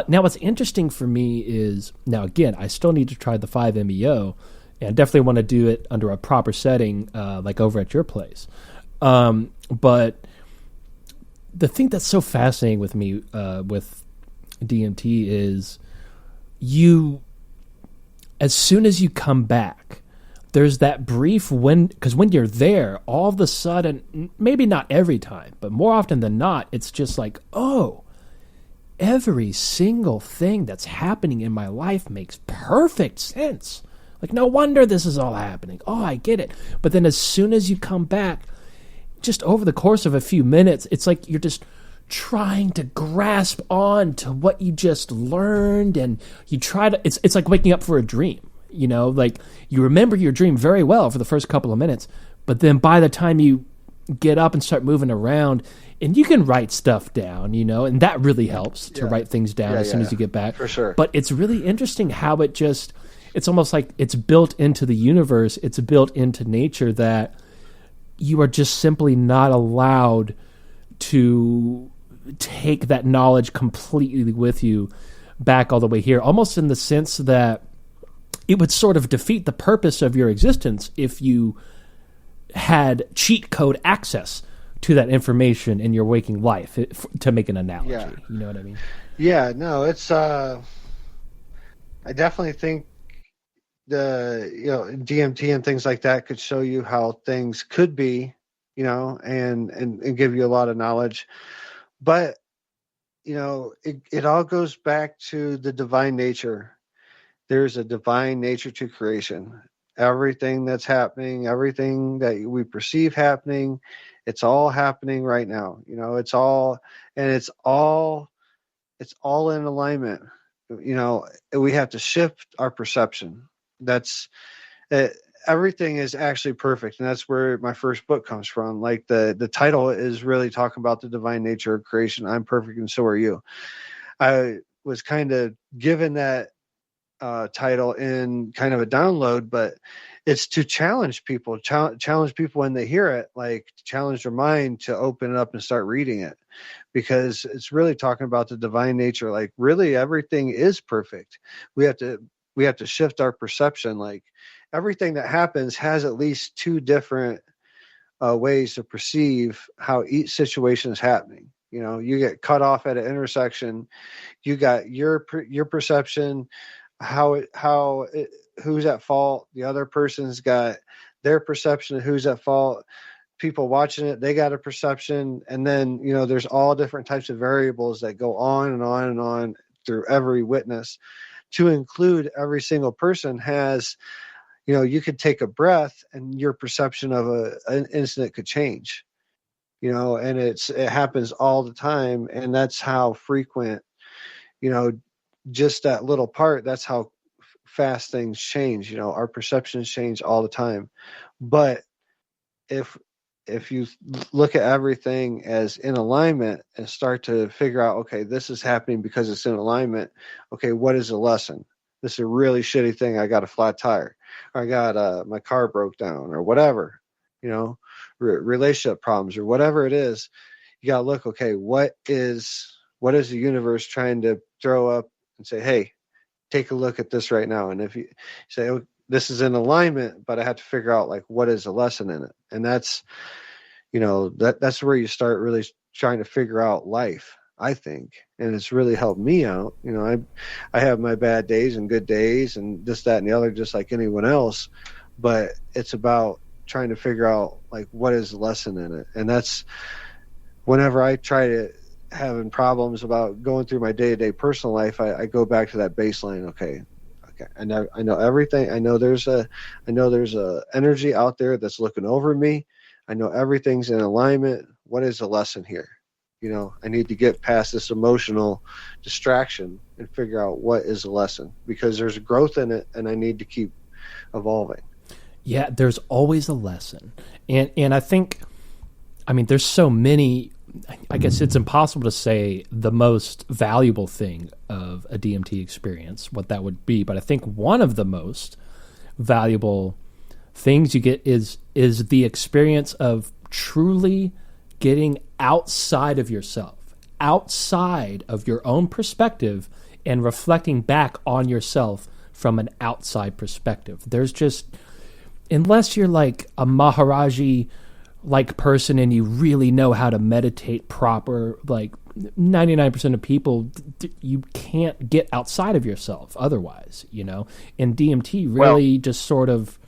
Now, what's interesting for me is, now again, I still need to try the 5-MeO, and definitely want to do it under a proper setting, like over at your place. But the thing that's so fascinating with me with DMT is as soon as you come back, there's that brief because when you're there, all of a sudden, maybe not every time, but more often than not, it's just like, oh, every single thing that's happening in my life makes perfect sense. Like, no wonder this is all happening. Oh, I get it. But then as soon as you come back, just over the course of a few minutes, it's like you're just trying to grasp on to what you just learned, and you try to, it's like waking up for a dream, like you remember your dream very well for the first couple of minutes, but then by the time you get up and start moving around, and you can write stuff down, and that really helps to write things down as soon as you get back. For sure. But it's really interesting how it's almost like it's built into the universe, it's built into nature, that you are just simply not allowed to take that knowledge completely with you back all the way here, almost in the sense that it would sort of defeat the purpose of your existence if you had cheat code access to that information in your waking life, to make an analogy. Yeah. You know what I mean? Yeah, no, it's I definitely think the DMT and things like that could show you how things could be, and give you a lot of knowledge. But it all goes back to the divine nature. There's a divine nature to creation. Everything that's happening, everything that we perceive happening, it's all happening right now. It's all in alignment. We have to shift our perception. That's everything is actually perfect, and that's where my first book comes from. Like the title is really talking about the divine nature of creation. I'm perfect, and so are you. I was kind of given that title in kind of a download, but it's to challenge people, challenge people when they hear it, like challenge their mind to open it up and start reading it, because it's really talking about the divine nature. Like, really, everything is perfect. We have to shift our perception. Like, everything that happens has at least two different ways to perceive how each situation is happening. You get cut off at an intersection. You got your perception, who's at fault. The other person's got their perception of who's at fault. People watching it, they got a perception, and then there's all different types of variables that go on and on and on through every witness, to include every single person has. You could take a breath and your perception of an incident could change, and it happens all the time. And that's how frequent, just that little part, that's how fast things change. Our perceptions change all the time. But if you look at everything as in alignment and start to figure out, okay, this is happening because it's in alignment. Okay, what is the lesson? This is a really shitty thing. I got a flat tire. or I got my car broke down, or whatever, relationship problems, or whatever it is. You got to look, okay, what is the universe trying to throw up and say, hey, take a look at this right now. And if you say, oh, this is in alignment, but I have to figure out like what is the lesson in it. And that's, that's where you start really trying to figure out life, I think. And it's really helped me out. I have my bad days and good days and this, that, and the other, just like anyone else, but it's about trying to figure out like what is the lesson in it. And that's whenever I try to having problems about going through my day-to-day personal life, I go back to that baseline. Okay. I know everything. I know there's a energy out there that's looking over me. I know everything's in alignment. What is the lesson here? I need to get past this emotional distraction and figure out what is the lesson, because there's growth in it and I need to keep evolving. Yeah, there's always a lesson. And I think, there's so many. I guess it's impossible to say the most valuable thing of a DMT experience, what that would be. But I think one of the most valuable things you get is the experience of truly getting outside of yourself, outside of your own perspective, and reflecting back on yourself from an outside perspective. There's just, unless you're like a Maharaji like person and you really know how to meditate proper, like 99% of people, you can't get outside of yourself otherwise, and DMT really just sort of,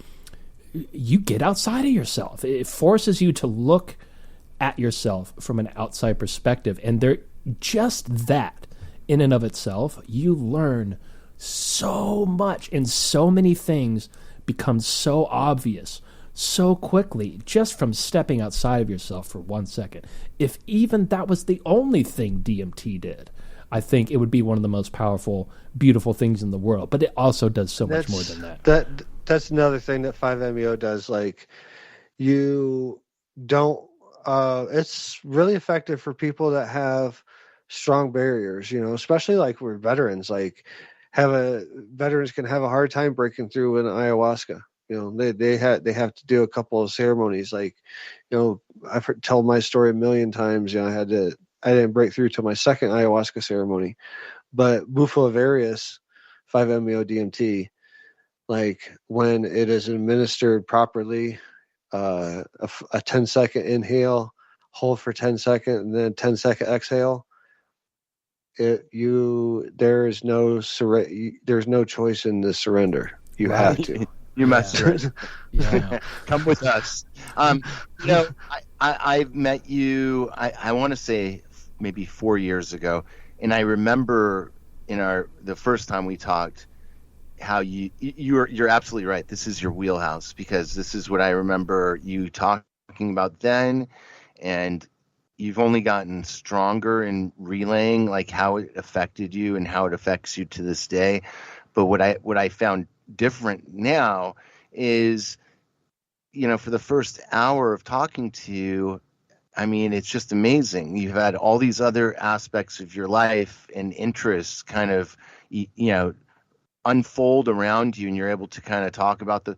you get outside of yourself. It forces you to look at yourself from an outside perspective, and just that in and of itself, you learn so much, and so many things become so obvious so quickly just from stepping outside of yourself for 1 second. If even that was the only thing DMT did, I think it would be one of the most powerful, beautiful things in the world. But it also does so much more than that. That's another thing that 5-MeO does. Like, you don't. It's really effective for people that have strong barriers. Especially like we're veterans. Like, veterans can have a hard time breaking through in ayahuasca. They have to do a couple of ceremonies. Like, I've told my story a million times. I didn't break through till my second ayahuasca ceremony, but Bufo Varius, 5-MeO DMT, like when it is administered properly, a 10-second inhale, hold for 10 seconds, and then 10-second exhale. There's no choice in the surrender. You have to. You must Yeah. come with us. I've met you, I want to say maybe 4 years ago, and I remember the first time we talked, how you're absolutely right. This is your wheelhouse, because this is what I remember you talking about then, and you've only gotten stronger in relaying like how it affected you and how it affects you to this day. But what I found different now is, for the first hour of talking to you, it's just amazing. You've had all these other aspects of your life and interests kind of, unfold around you, and you're able to kind of talk about do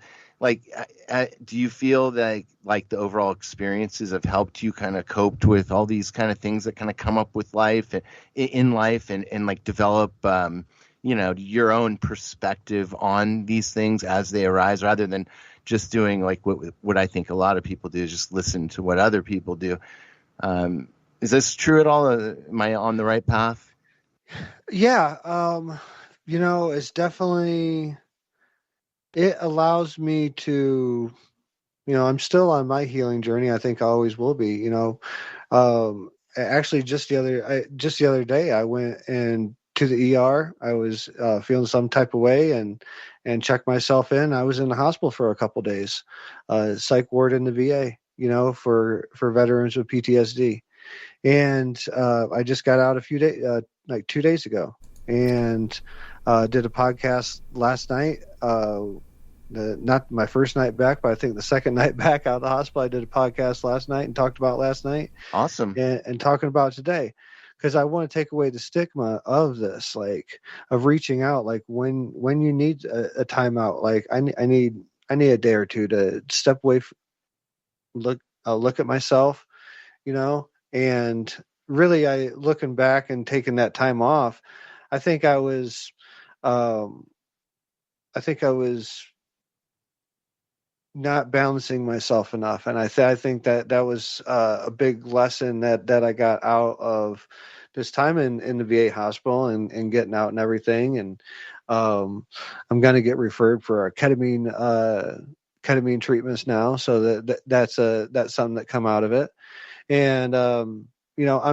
you feel that like the overall experiences have helped you kind of cope with all these kind of things that kind of come up with life in life, and like develop, your own perspective on these things as they arise, rather than just doing like what I think a lot of people do, is just listen to what other people do. Is this true at all? Am I on the right path? Yeah. It's definitely, it allows me to, I'm still on my healing journey. I think I always will be, actually just the other day, I went and to the ER. I was feeling some type of way and checked myself in. I was in the hospital for a couple of days, psych ward in the VA, for veterans with PTSD. And I just got out a few days, like 2 days ago, and did a podcast last night. Not my first night back, but I think the second night back out of the hospital. I did a podcast last night and talked about last night. Awesome. And talking about today. because I want to take away the stigma of this, like of reaching out, like when you need a timeout, like I need a day or two to step away, look at myself, and really, I looking back and taking that time off, I think I was, um, not balancing myself enough, and I think that was a big lesson that I got out of this time in the VA hospital and getting out and everything, and I'm going to get referred for ketamine treatments now, so that's something that come out of it, and I'm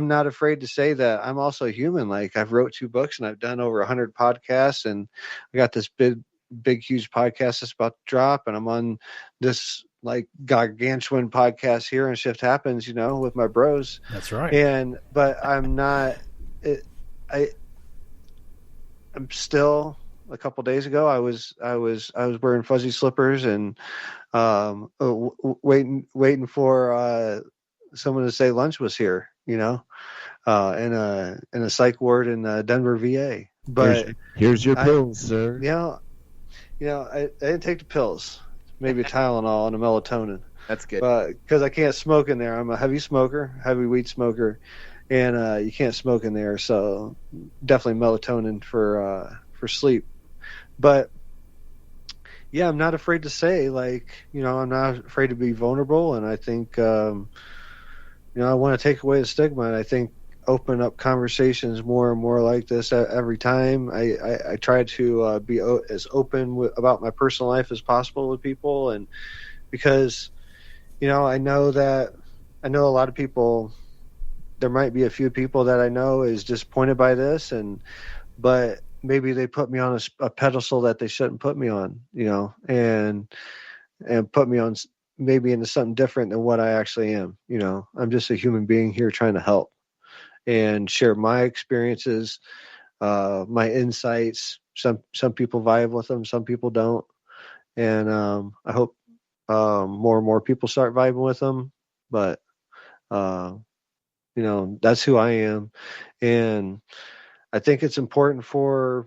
not afraid to say that I'm also human. Like, I've wrote 2 books and I've done over 100 podcasts, and I got this big huge podcast that's about to drop, and I'm on this like gargantuan podcast here on Shift Happens, with my bros. That's right. But I'm not. I'm still. A couple days ago, I was wearing fuzzy slippers and waiting for someone to say lunch was here. In a psych ward in Denver, VA. But here's your pills, sir. I didn't take the pills. Maybe a Tylenol and a melatonin. That's good. Because I can't smoke in there. I'm a heavy weed smoker, and you can't smoke in there. So definitely melatonin for sleep. But yeah, I'm not afraid to say, like, I'm not afraid to be vulnerable, and I think I want to take away the stigma, and I think open up conversations more and more like this every time. I try to be as open about my personal life as possible with people, and because I know a lot of people, there might be a few people that I know is disappointed by this, but maybe they put me on a pedestal that they shouldn't put me on, and put me on maybe into something different than what I actually am. I'm just a human being here trying to help and share my experiences, my insights. Some people vibe with them, some people don't. And I hope more and more people start vibing with them. But, that's who I am. And I think it's important for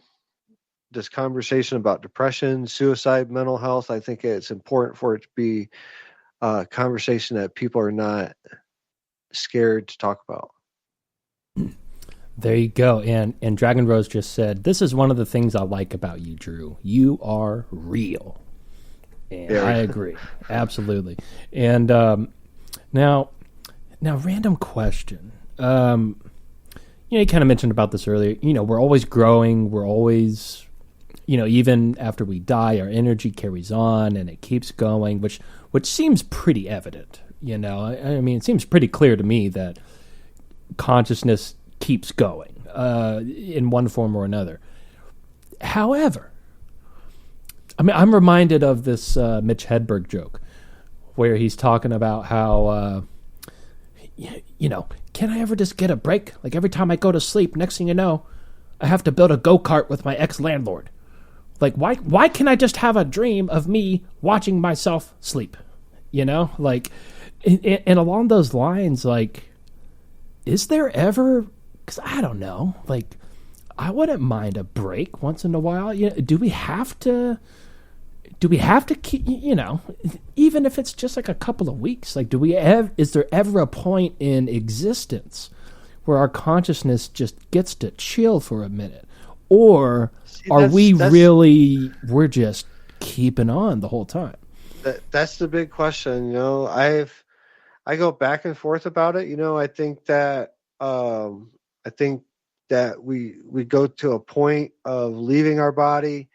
this conversation about depression, suicide, mental health. I think it's important for it to be a conversation that people are not scared to talk about. There you go. And Dragon Rose just said, this is one of the things I like about you, Drew. You are real. And I agree. Absolutely. And now, random question. You kind of mentioned about this earlier. We're always growing. We're always, even after we die, our energy carries on and it keeps going, which seems pretty evident. I mean, it seems pretty clear to me that consciousness keeps going in one form or another. However, I mean, I'm reminded of this Mitch Hedberg joke where he's talking about how, can I ever just get a break? Like, every time I go to sleep, next thing you know, I have to build a go-kart with my ex-landlord. Like, why can't I just have a dream of me watching myself sleep? Like, and along those lines, like, is there ever, because I don't know, like, I wouldn't mind a break once in a while. Do we have to keep, even if it's just like a couple of weeks, like, is there ever a point in existence where our consciousness just gets to chill for a minute? Or we're just keeping on the whole time? That's the big question. I go back and forth about it. I think that we go to a point of leaving our body,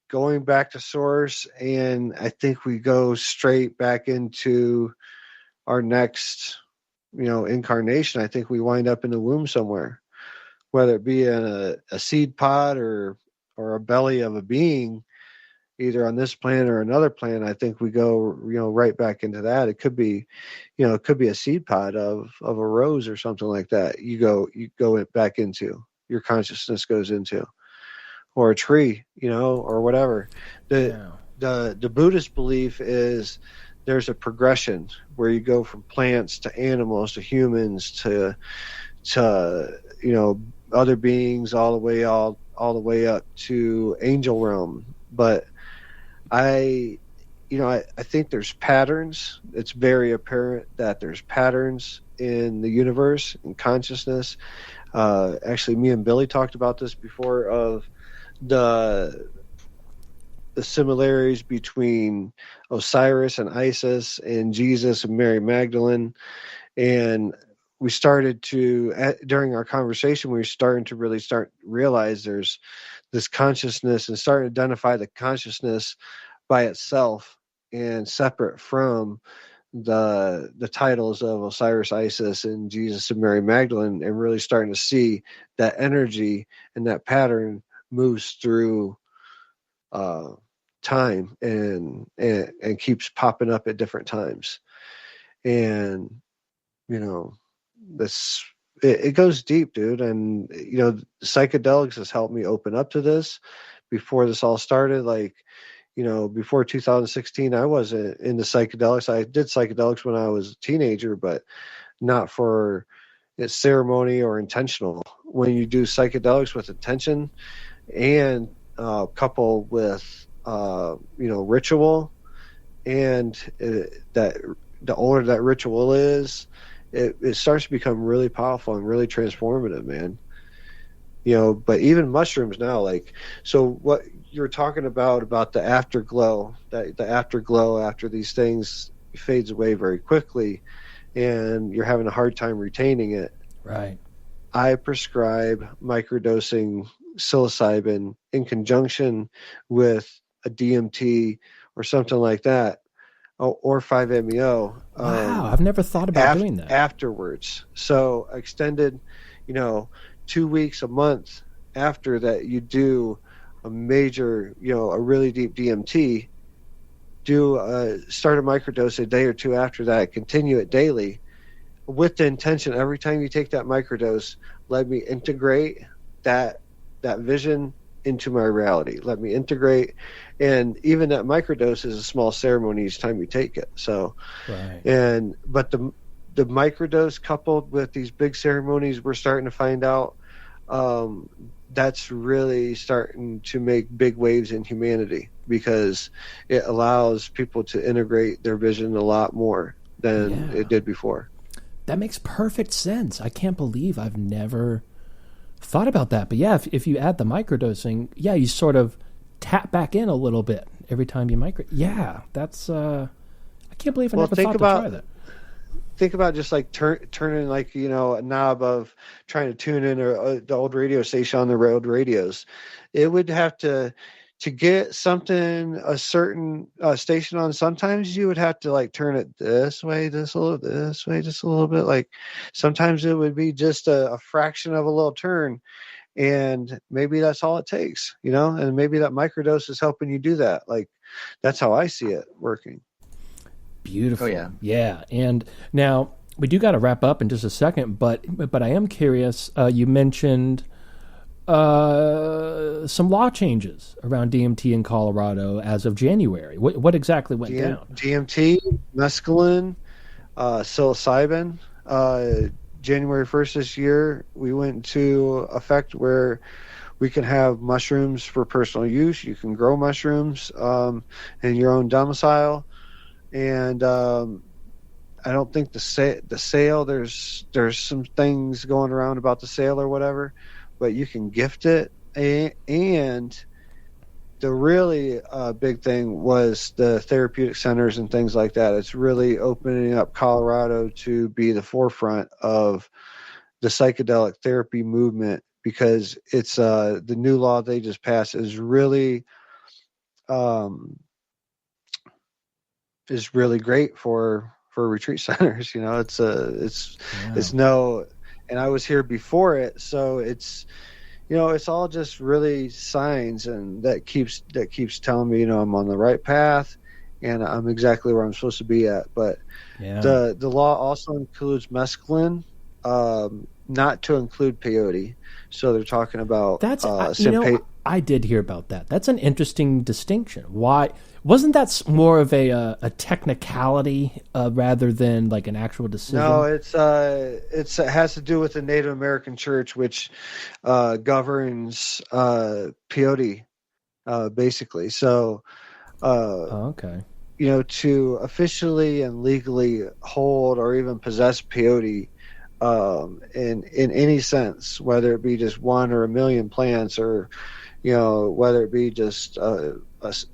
going back to source, and I think we go straight back into our next, incarnation. I think we wind up in the womb somewhere, whether it be in a seed pod or a belly of a being, either on this planet or another planet. I think we go, right back into that. It could be, a seed pod of a rose or something like that. You go back into, your consciousness goes into, or a tree, or whatever. The Buddhist belief is there's a progression where you go from plants to animals to humans to other beings all the way up to angel realm. But I think there's patterns. It's very apparent that there's patterns in the universe and consciousness. Actually, me and Billy talked about this before, of the similarities between Osiris and Isis and Jesus and Mary Magdalene. And we started to, during our conversation, we were starting to really realize there's this consciousness, and start to identify the consciousness by itself and separate from the titles of Osiris, Isis, and Jesus and Mary Magdalene, and really starting to see that energy and that pattern moves through time and keeps popping up at different times. And this it goes deep, dude. And psychedelics has helped me open up to this. Before this all started, before 2016, I wasn't into psychedelics. I did psychedelics when I was a teenager, but not for its ceremony or intentional. When you do psychedelics with intention and coupled with ritual, and that the older that ritual is, it starts to become really powerful and really transformative, man. But even mushrooms now, so what you're talking about the afterglow, that the afterglow after these things fades away very quickly, and you're having a hard time retaining it. Right. I prescribe microdosing psilocybin in conjunction with a DMT or something like that, or 5-MeO. Wow, I've never thought about doing that. Afterwards. So extended, 2 weeks, a month after that, you do a major, a really deep DMT, start a microdose a day or two after that, continue it daily with the intention, every time you take that microdose, let me integrate that vision into my reality. Let me integrate, and even that microdose is a small ceremony each time you take it. So, right. But the microdose coupled with these big ceremonies, we're starting to find out that's really starting to make big waves in humanity, because it allows people to integrate their vision a lot more than it did before. That makes perfect sense. I can't believe I've never thought about that. But yeah, if you add the microdosing, you sort of tap back in a little bit every time you micro. Yeah, that's I can't believe I never thought to try that. Think about just turning a knob of trying to tune in the old radio station on the road radios. It would have to get something, a certain station on. Sometimes you would have to turn it this way, just a little bit. Sometimes it would be just a fraction of a little turn, and maybe that's all it takes, and maybe that microdose is helping you do that. That's how I see it working. Beautiful. Oh, yeah. Yeah. And now we do got to wrap up in just a second, but I am curious. You mentioned some law changes around DMT in Colorado as of January. What exactly went down? DMT, mescaline, psilocybin. January 1st this year, we went into effect where we can have mushrooms for personal use. You can grow mushrooms in your own domicile. And I don't think the sale, there's some things going around about the sale or whatever, but you can gift it. And the really big thing was the therapeutic centers and things like that. It's really opening up Colorado to be the forefront of the psychedelic therapy movement, because it's the new law they just passed is really great for retreat centers. It's no, and I was here before it, so it's all just really signs, and that keeps telling me I'm on the right path and I'm exactly where I'm supposed to be at. But the law also includes mescaline, not to include peyote. So they're talking about That's I did hear about that. That's an interesting distinction. Why wasn't that more of a technicality rather than like an actual decision? No, it has to do with the Native American Church, which governs peyote basically. So, okay. To officially and legally hold or even possess peyote in any sense, whether it be just one or a million plants, or whether it be just a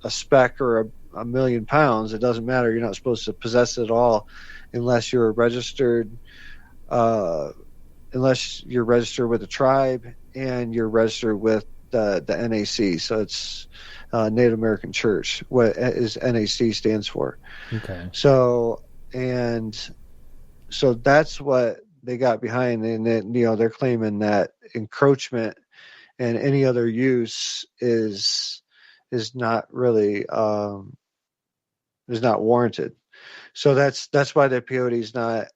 speck or a million pounds, it doesn't matter. You're not supposed to possess it all unless you're registered with a tribe and you're registered with the NAC. So it's Native American Church, what is NAC stands for. Okay. So that's what they got behind, and then, they're claiming that encroachment and any other use is not really is not warranted. So that's why the peyote is not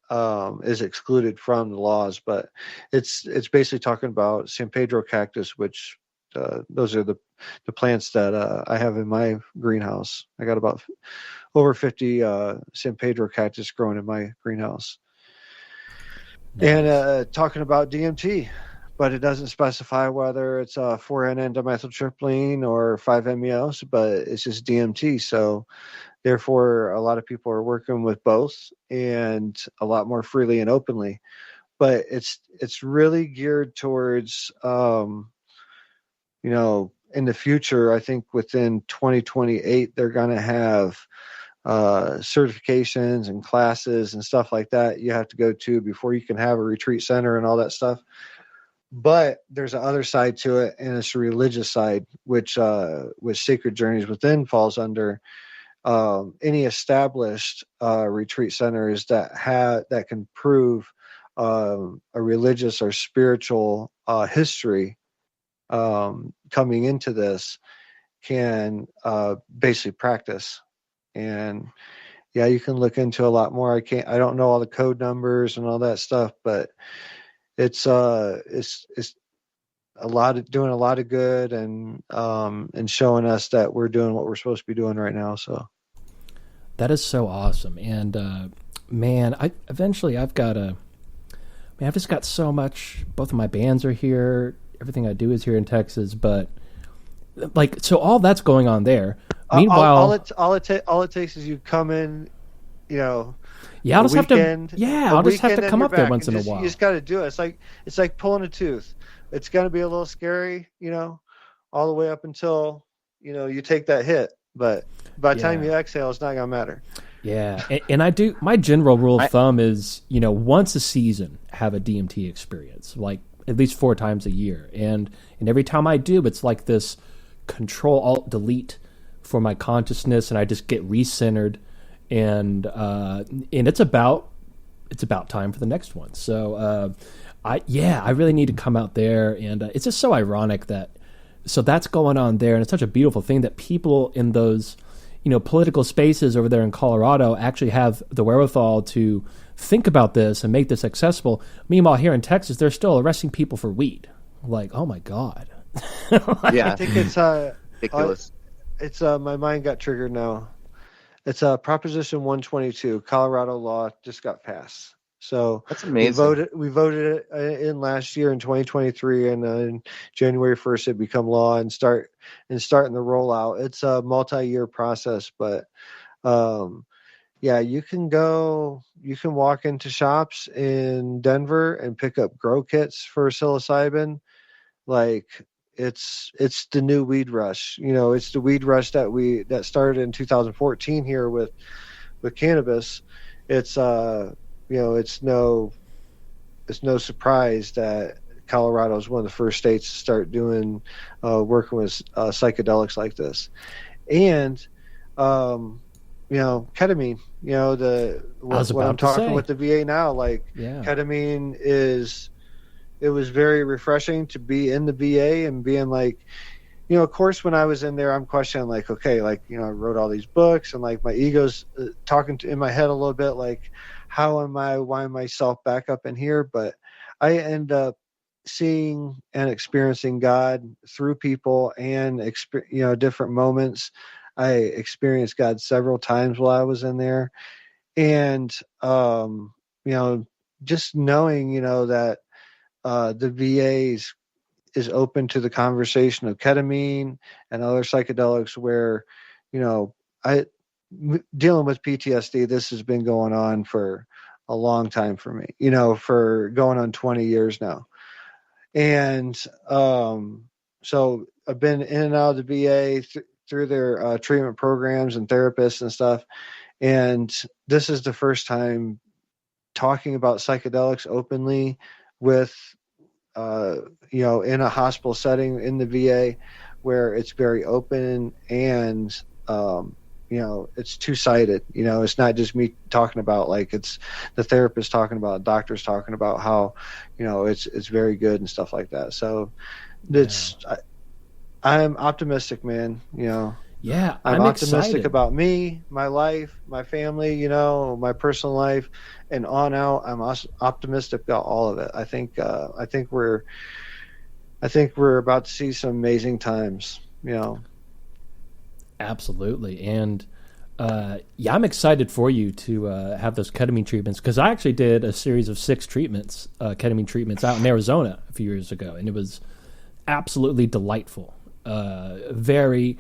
is excluded from the laws. But it's basically talking about San Pedro cactus, which those are the plants that I have in my greenhouse. I got about over 50 San Pedro cactus growing in my greenhouse. Nice. And talking about DMT, but it doesn't specify whether it's 4N-dimethyltryptamine or 5-MeO, but it's just DMT. So therefore, a lot of people are working with both, and a lot more freely and openly. But it's really geared towards, in the future. I think within 2028, they're going to have certifications and classes and stuff like that you have to go to before you can have a retreat center and all that stuff. But there's an other side to it, and it's a religious side, which Sacred Journeys Within falls under. Any established retreat centers that can prove a religious or spiritual history coming into this can basically practice. And yeah, you can look into a lot more. I don't know all the code numbers and all that stuff, but it's a lot of doing a lot of good, and showing us that we're doing what we're supposed to be doing right now. So that is so awesome. And I've just got so much. Both of my bands are here. Everything I do is here in Texas, but so all that's going on there. Meanwhile, all it takes is you come in, I'll just have to come up there once in a while. You just got to do it. It's like pulling a tooth. It's going to be a little scary, all the way up until you take that hit. But by the time you exhale, it's not going to matter. Yeah, and I do. My general rule of thumb is, once a season, have a DMT experience, like at least 4 times a year, and every time I do, it's like this Control-Alt-Delete for my consciousness, and I just get recentered, and it's about time for the next one. So I really need to come out there, and it's just so ironic so that's going on there, and it's such a beautiful thing that people in those political spaces over there in Colorado actually have the wherewithal to think about this and make this accessible. Meanwhile, here in Texas, they're still arresting people for weed. Like, oh my God. Yeah, I think it's ridiculous. It's my mind got triggered now. It's Proposition 122. Colorado law just got passed. So that's amazing. We voted it in last year in 2023, and in January 1st it become law and starting the rollout. It's a multi-year process, but you can walk into shops in Denver and pick up grow kits for psilocybin. Like it's the new weed rush. It's the weed rush that started in 2014 here with cannabis. It's it's no surprise that Colorado is one of the first states to start doing working with psychedelics like this, and ketamine. What I'm talking with the VA now, ketamine it was very refreshing to be in the VA and being like, of course, when I was in there, I'm questioning I wrote all these books, and my ego's talking in my head a little bit, why am I self back up in here? But I end up seeing and experiencing God through people and different moments. I experienced God several times while I was in there, and just knowing that the VA is open to the conversation of ketamine and other psychedelics, where I dealing with PTSD. This has been going on for a long time for me, for going on 20 years now. And so I've been in and out of the VA through their treatment programs and therapists and stuff. And this is the first time talking about psychedelics openly with, in a hospital setting in the VA, where it's very open and, it's two-sided. It's not just me talking about, like, it's the therapist talking about, doctors talking about how, it's very good and stuff like that. So I'm optimistic, man. Yeah, I'm optimistic excited about me, my life, my family, my personal life, and on out. I'm optimistic about all of it. I think we're about to see some amazing times. Absolutely. And I'm excited for you to have those ketamine treatments, because I actually did a series of 6 treatments, ketamine treatments, out in Arizona a few years ago, and it was absolutely delightful. Very,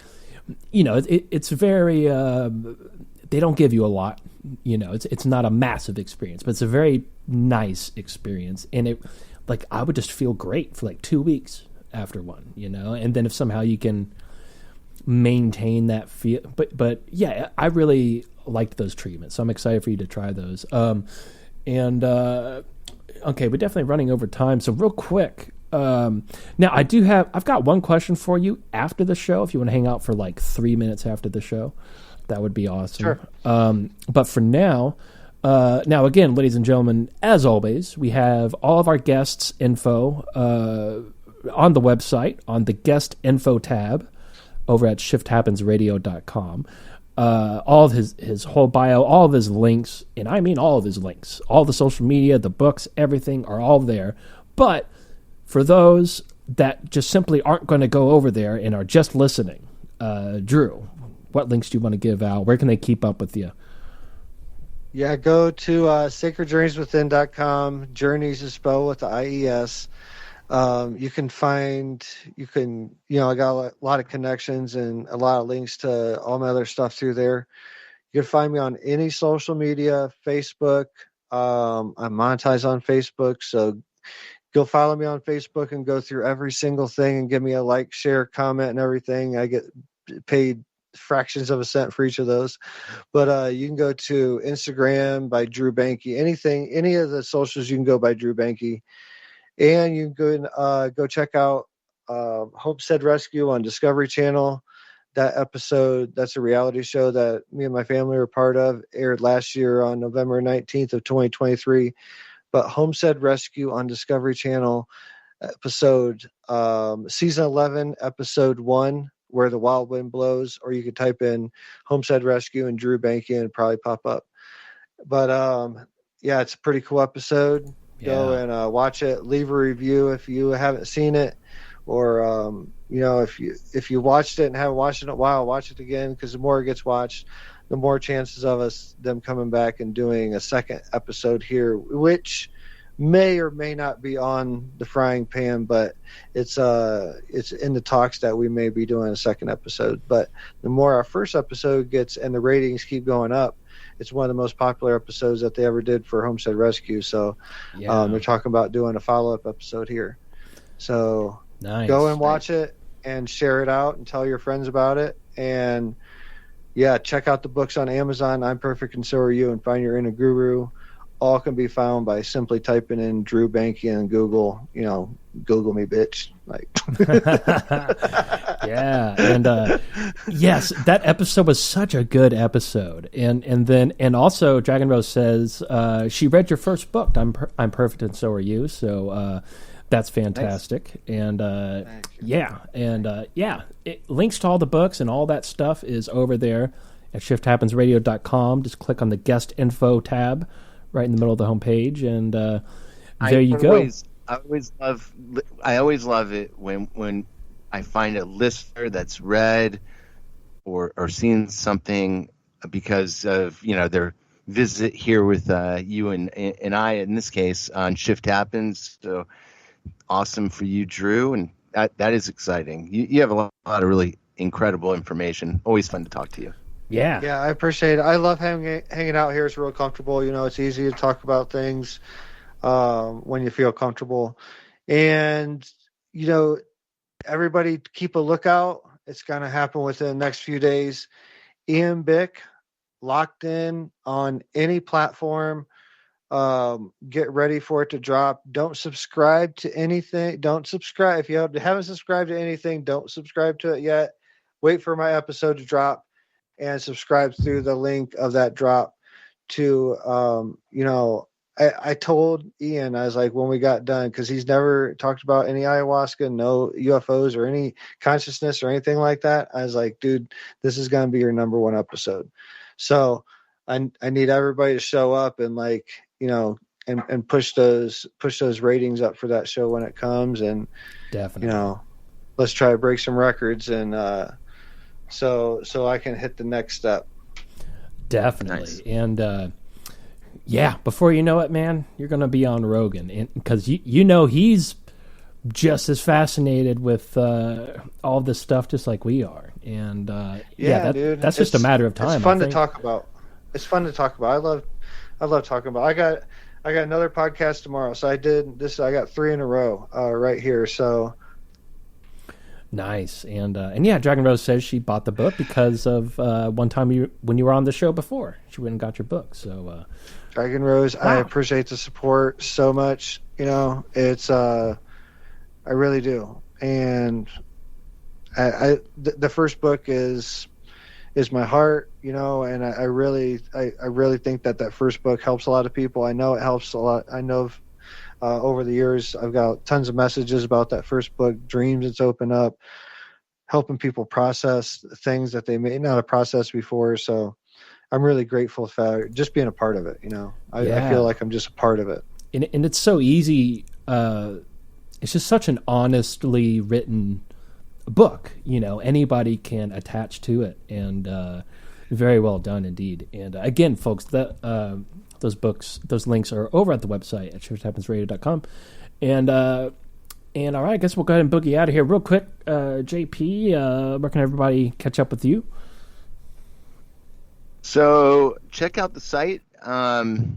it's very. They don't give you a lot, It's not a massive experience, but it's a very nice experience, and I would just feel great for like 2 weeks after one, and then if somehow you can maintain that feel, but yeah, I really liked those treatments, so I'm excited for you to try those. Okay, we're definitely running over time, so real quick, now I've got one question for you after the show. If you want to hang out for like 3 minutes after the show, that would be awesome. Sure. But for now, again, ladies and gentlemen, as always, we have all of our guests' info on the website, on the guest info tab over at shifthappensradio.com. All of his whole bio, all of his links, and I mean all of his links, all the social media, the books, everything are all there. But for those that just simply aren't going to go over there and are just listening, Drew, what links do you want to give out? Where can they keep up with you? Yeah, go to sacredjourneyswithin.com. Journeys is spelled with the IES. I got a lot of connections and a lot of links to all my other stuff through there. You can find me on any social media, Facebook. I'm monetized on Facebook, so go follow me on Facebook and go through every single thing and give me a like, share, comment, and everything. I get paid fractions of a cent for each of those. But you can go to Instagram by Drew Bankey. Any of the socials, you can go by Drew Bankey. And you can go check out Homestead Rescue on Discovery Channel. That episode, that's a reality show that me and my family were part of, aired last year on November 19th of 2023. But Homestead Rescue on Discovery Channel, episode season 11, episode 1, Where the Wild Wind Blows, or you could type in Homestead Rescue and Drew Bankey and it'd probably pop up. But it's a pretty cool episode. Go and watch it. Leave a review if you haven't seen it, or if you watched it and haven't watched it in a while, watch it again, because the more it gets watched, the more chances of them coming back and doing a second episode here, which may or may not be on the frying pan, but it's in the talks that we may be doing a second episode. But the more our first episode gets and the ratings keep going up, it's one of the most popular episodes that they ever did for Homestead Rescue. So they're talking about doing a follow-up episode here. So go and watch it and share it out and tell your friends about it. And check out the books on Amazon. I'm Perfect and So Are You, and Find Your Inner Guru. All can be found by simply typing in Drew Bankey in Google. Google me, bitch. Like, and yes, that episode was such a good episode. And also Dragon Rose says she read your first book, I'm Perfect and So Are You. So that's fantastic. Nice. And links to all the books and all that stuff is over there at shifthappensradio.com. Just click on the guest info tab right in the middle of the homepage, and there you go. I always love it when I find a listener that's read or seen something because of their visit here with you and I in this case on Shift Happens. So awesome for you, Drew, and that is exciting. You have a lot of really incredible information. Always fun to talk to you. Yeah. Yeah, I appreciate it. I love hanging out here. It's real comfortable. It's easy to talk about things when you feel comfortable. And, everybody keep a lookout. It's going to happen within the next few days. Ian Bick, locked in on any platform. Get ready for it to drop. Don't subscribe to anything. Don't subscribe. If you haven't subscribed to anything, don't subscribe to it yet. Wait for my episode to drop and subscribe through the link of that drop to, I told Ian, I was like, when we got done, because he's never talked about any ayahuasca, no UFOs or any consciousness or anything like that. I was like, dude, this is going to be your number one episode. So I need everybody to show up and and push those ratings up for that show when it comes. And Definitely. Let's try to break some records and so I can hit the next step. Definitely. Nice. And yeah, before you know it, man, you're going to be on Rogan, because he's just as fascinated with all this stuff just like we are. And dude, that's just a matter of time. It's fun to talk about. It's fun to talk about. I love talking about. I got another podcast tomorrow, so I did this. I got 3 in a row right here. So nice. And yeah, Dragon Rose says she bought the book because of one time when you were on the show before. She went and got your book. So Dragon Rose, wow. I appreciate the support so much. It's I really do. And the first book is my heart, and I really think that first book helps a lot of people. I know it helps a lot. I know over the years I've got tons of messages about that first book, dreams it's opened up, helping people process things that they may not have processed before. So I'm really grateful for just being a part of it. I feel like I'm just a part of it. And it's so easy. It's just such an honestly written book. Anybody can attach to it, and very well done indeed. And again, folks, those links are over at the website at shifthappensradio.com. And all right, I guess we'll go ahead and boogie out of here real quick. JP, where can everybody catch up with you? So check out the site. I'm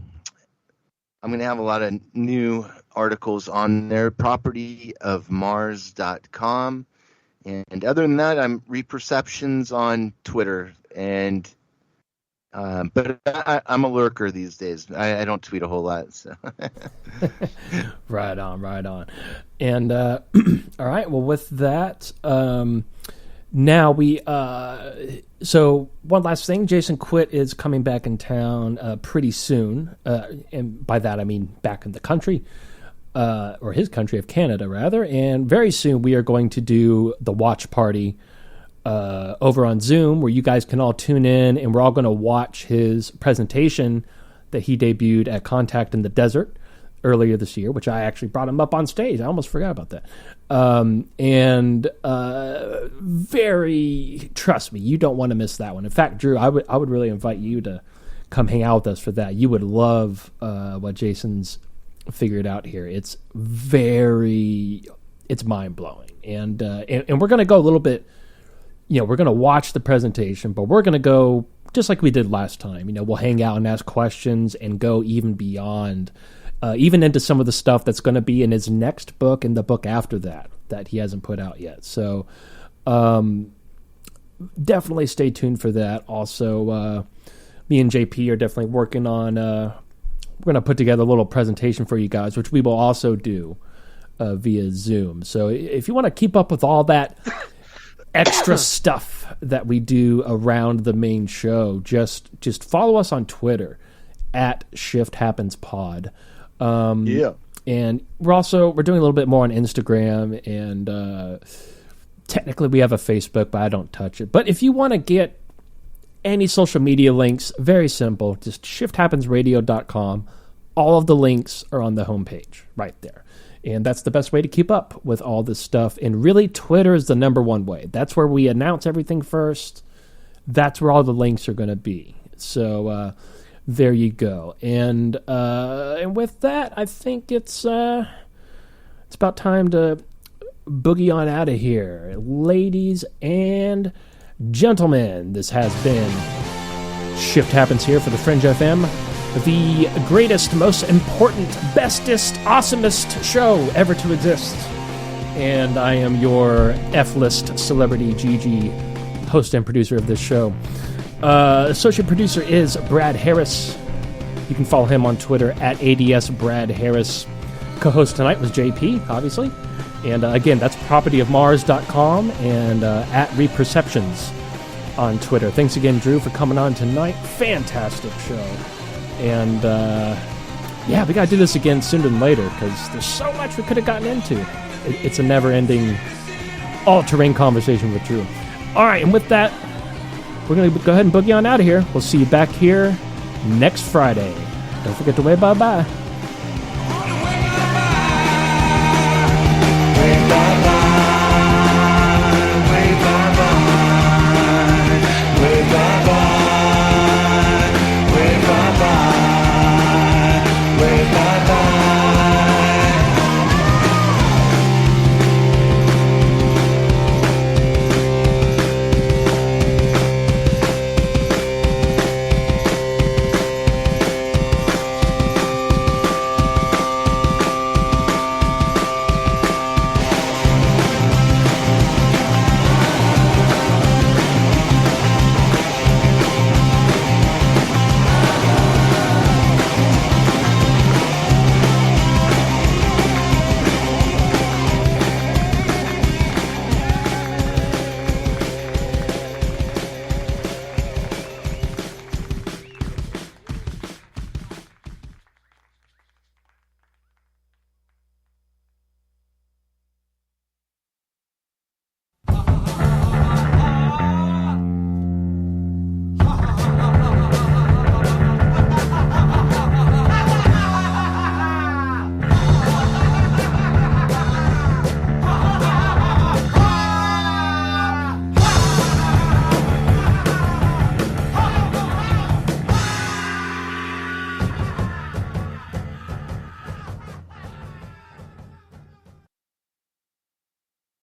going to have a lot of new articles on there, propertyofmars.com. And other than that, I'm Reperceptions on Twitter. And but I'm a lurker these days. I don't tweet a whole lot. So. Right on. And all right, well, with that, now we so one last thing. Jason Quitt is coming back in town pretty soon, and by that I mean back in the country, or his country of Canada rather. And very soon we are going to do the watch party over on Zoom, where you guys can all tune in, and we're all going to watch his presentation that he debuted at Contact in the Desert earlier this year, which I actually brought him up on stage. I almost forgot about that. Trust me, you don't want to miss that one. In fact, Drew, I would really invite you to come hang out with us for that. You would love what Jason's figured out here. It's mind blowing. And we're going to go a little bit, we're going to watch the presentation, but we're going to go just like we did last time. We'll hang out and ask questions and go even beyond, even into some of the stuff that's going to be in his next book and the book after that he hasn't put out yet. So definitely stay tuned for that. Also, me and JP are definitely working on, we're going to put together a little presentation for you guys, which we will also do via Zoom. So if you want to keep up with all that extra stuff that we do around the main show, just follow us on Twitter at Shift Happens Pod. Yeah. And we're doing a little bit more on Instagram, and technically we have a Facebook, but I don't touch it. But if you want to get any social media links, very simple, just shifthappensradio.com. All of the links are on the homepage right there. And that's the best way to keep up with all this stuff. And really, Twitter is the number one way. That's where we announce everything first. That's where all the links are going to be. So there you go. And with that, I think it's about time to boogie on out of here. Ladies and gentlemen, this has been Shift Happens here for the Fringe FM. The greatest, most important, bestest, awesomest show ever to exist. And I am your F-list celebrity, Gigi, host and producer of this show. Associate producer is Brad Harris. You can follow him on Twitter at ADSBradHarris. Co-host tonight was JP, obviously. And again, that's propertyofmars.com and at Reperceptions on Twitter. Thanks again, Drew, for coming on tonight. Fantastic show. And, we got to do this again sooner than later because there's so much we could have gotten into. It's a never-ending, all-terrain conversation with Drew. All right, and with that, we're going to go ahead and boogie on out of here. We'll see you back here next Friday. Don't forget to wave bye-bye.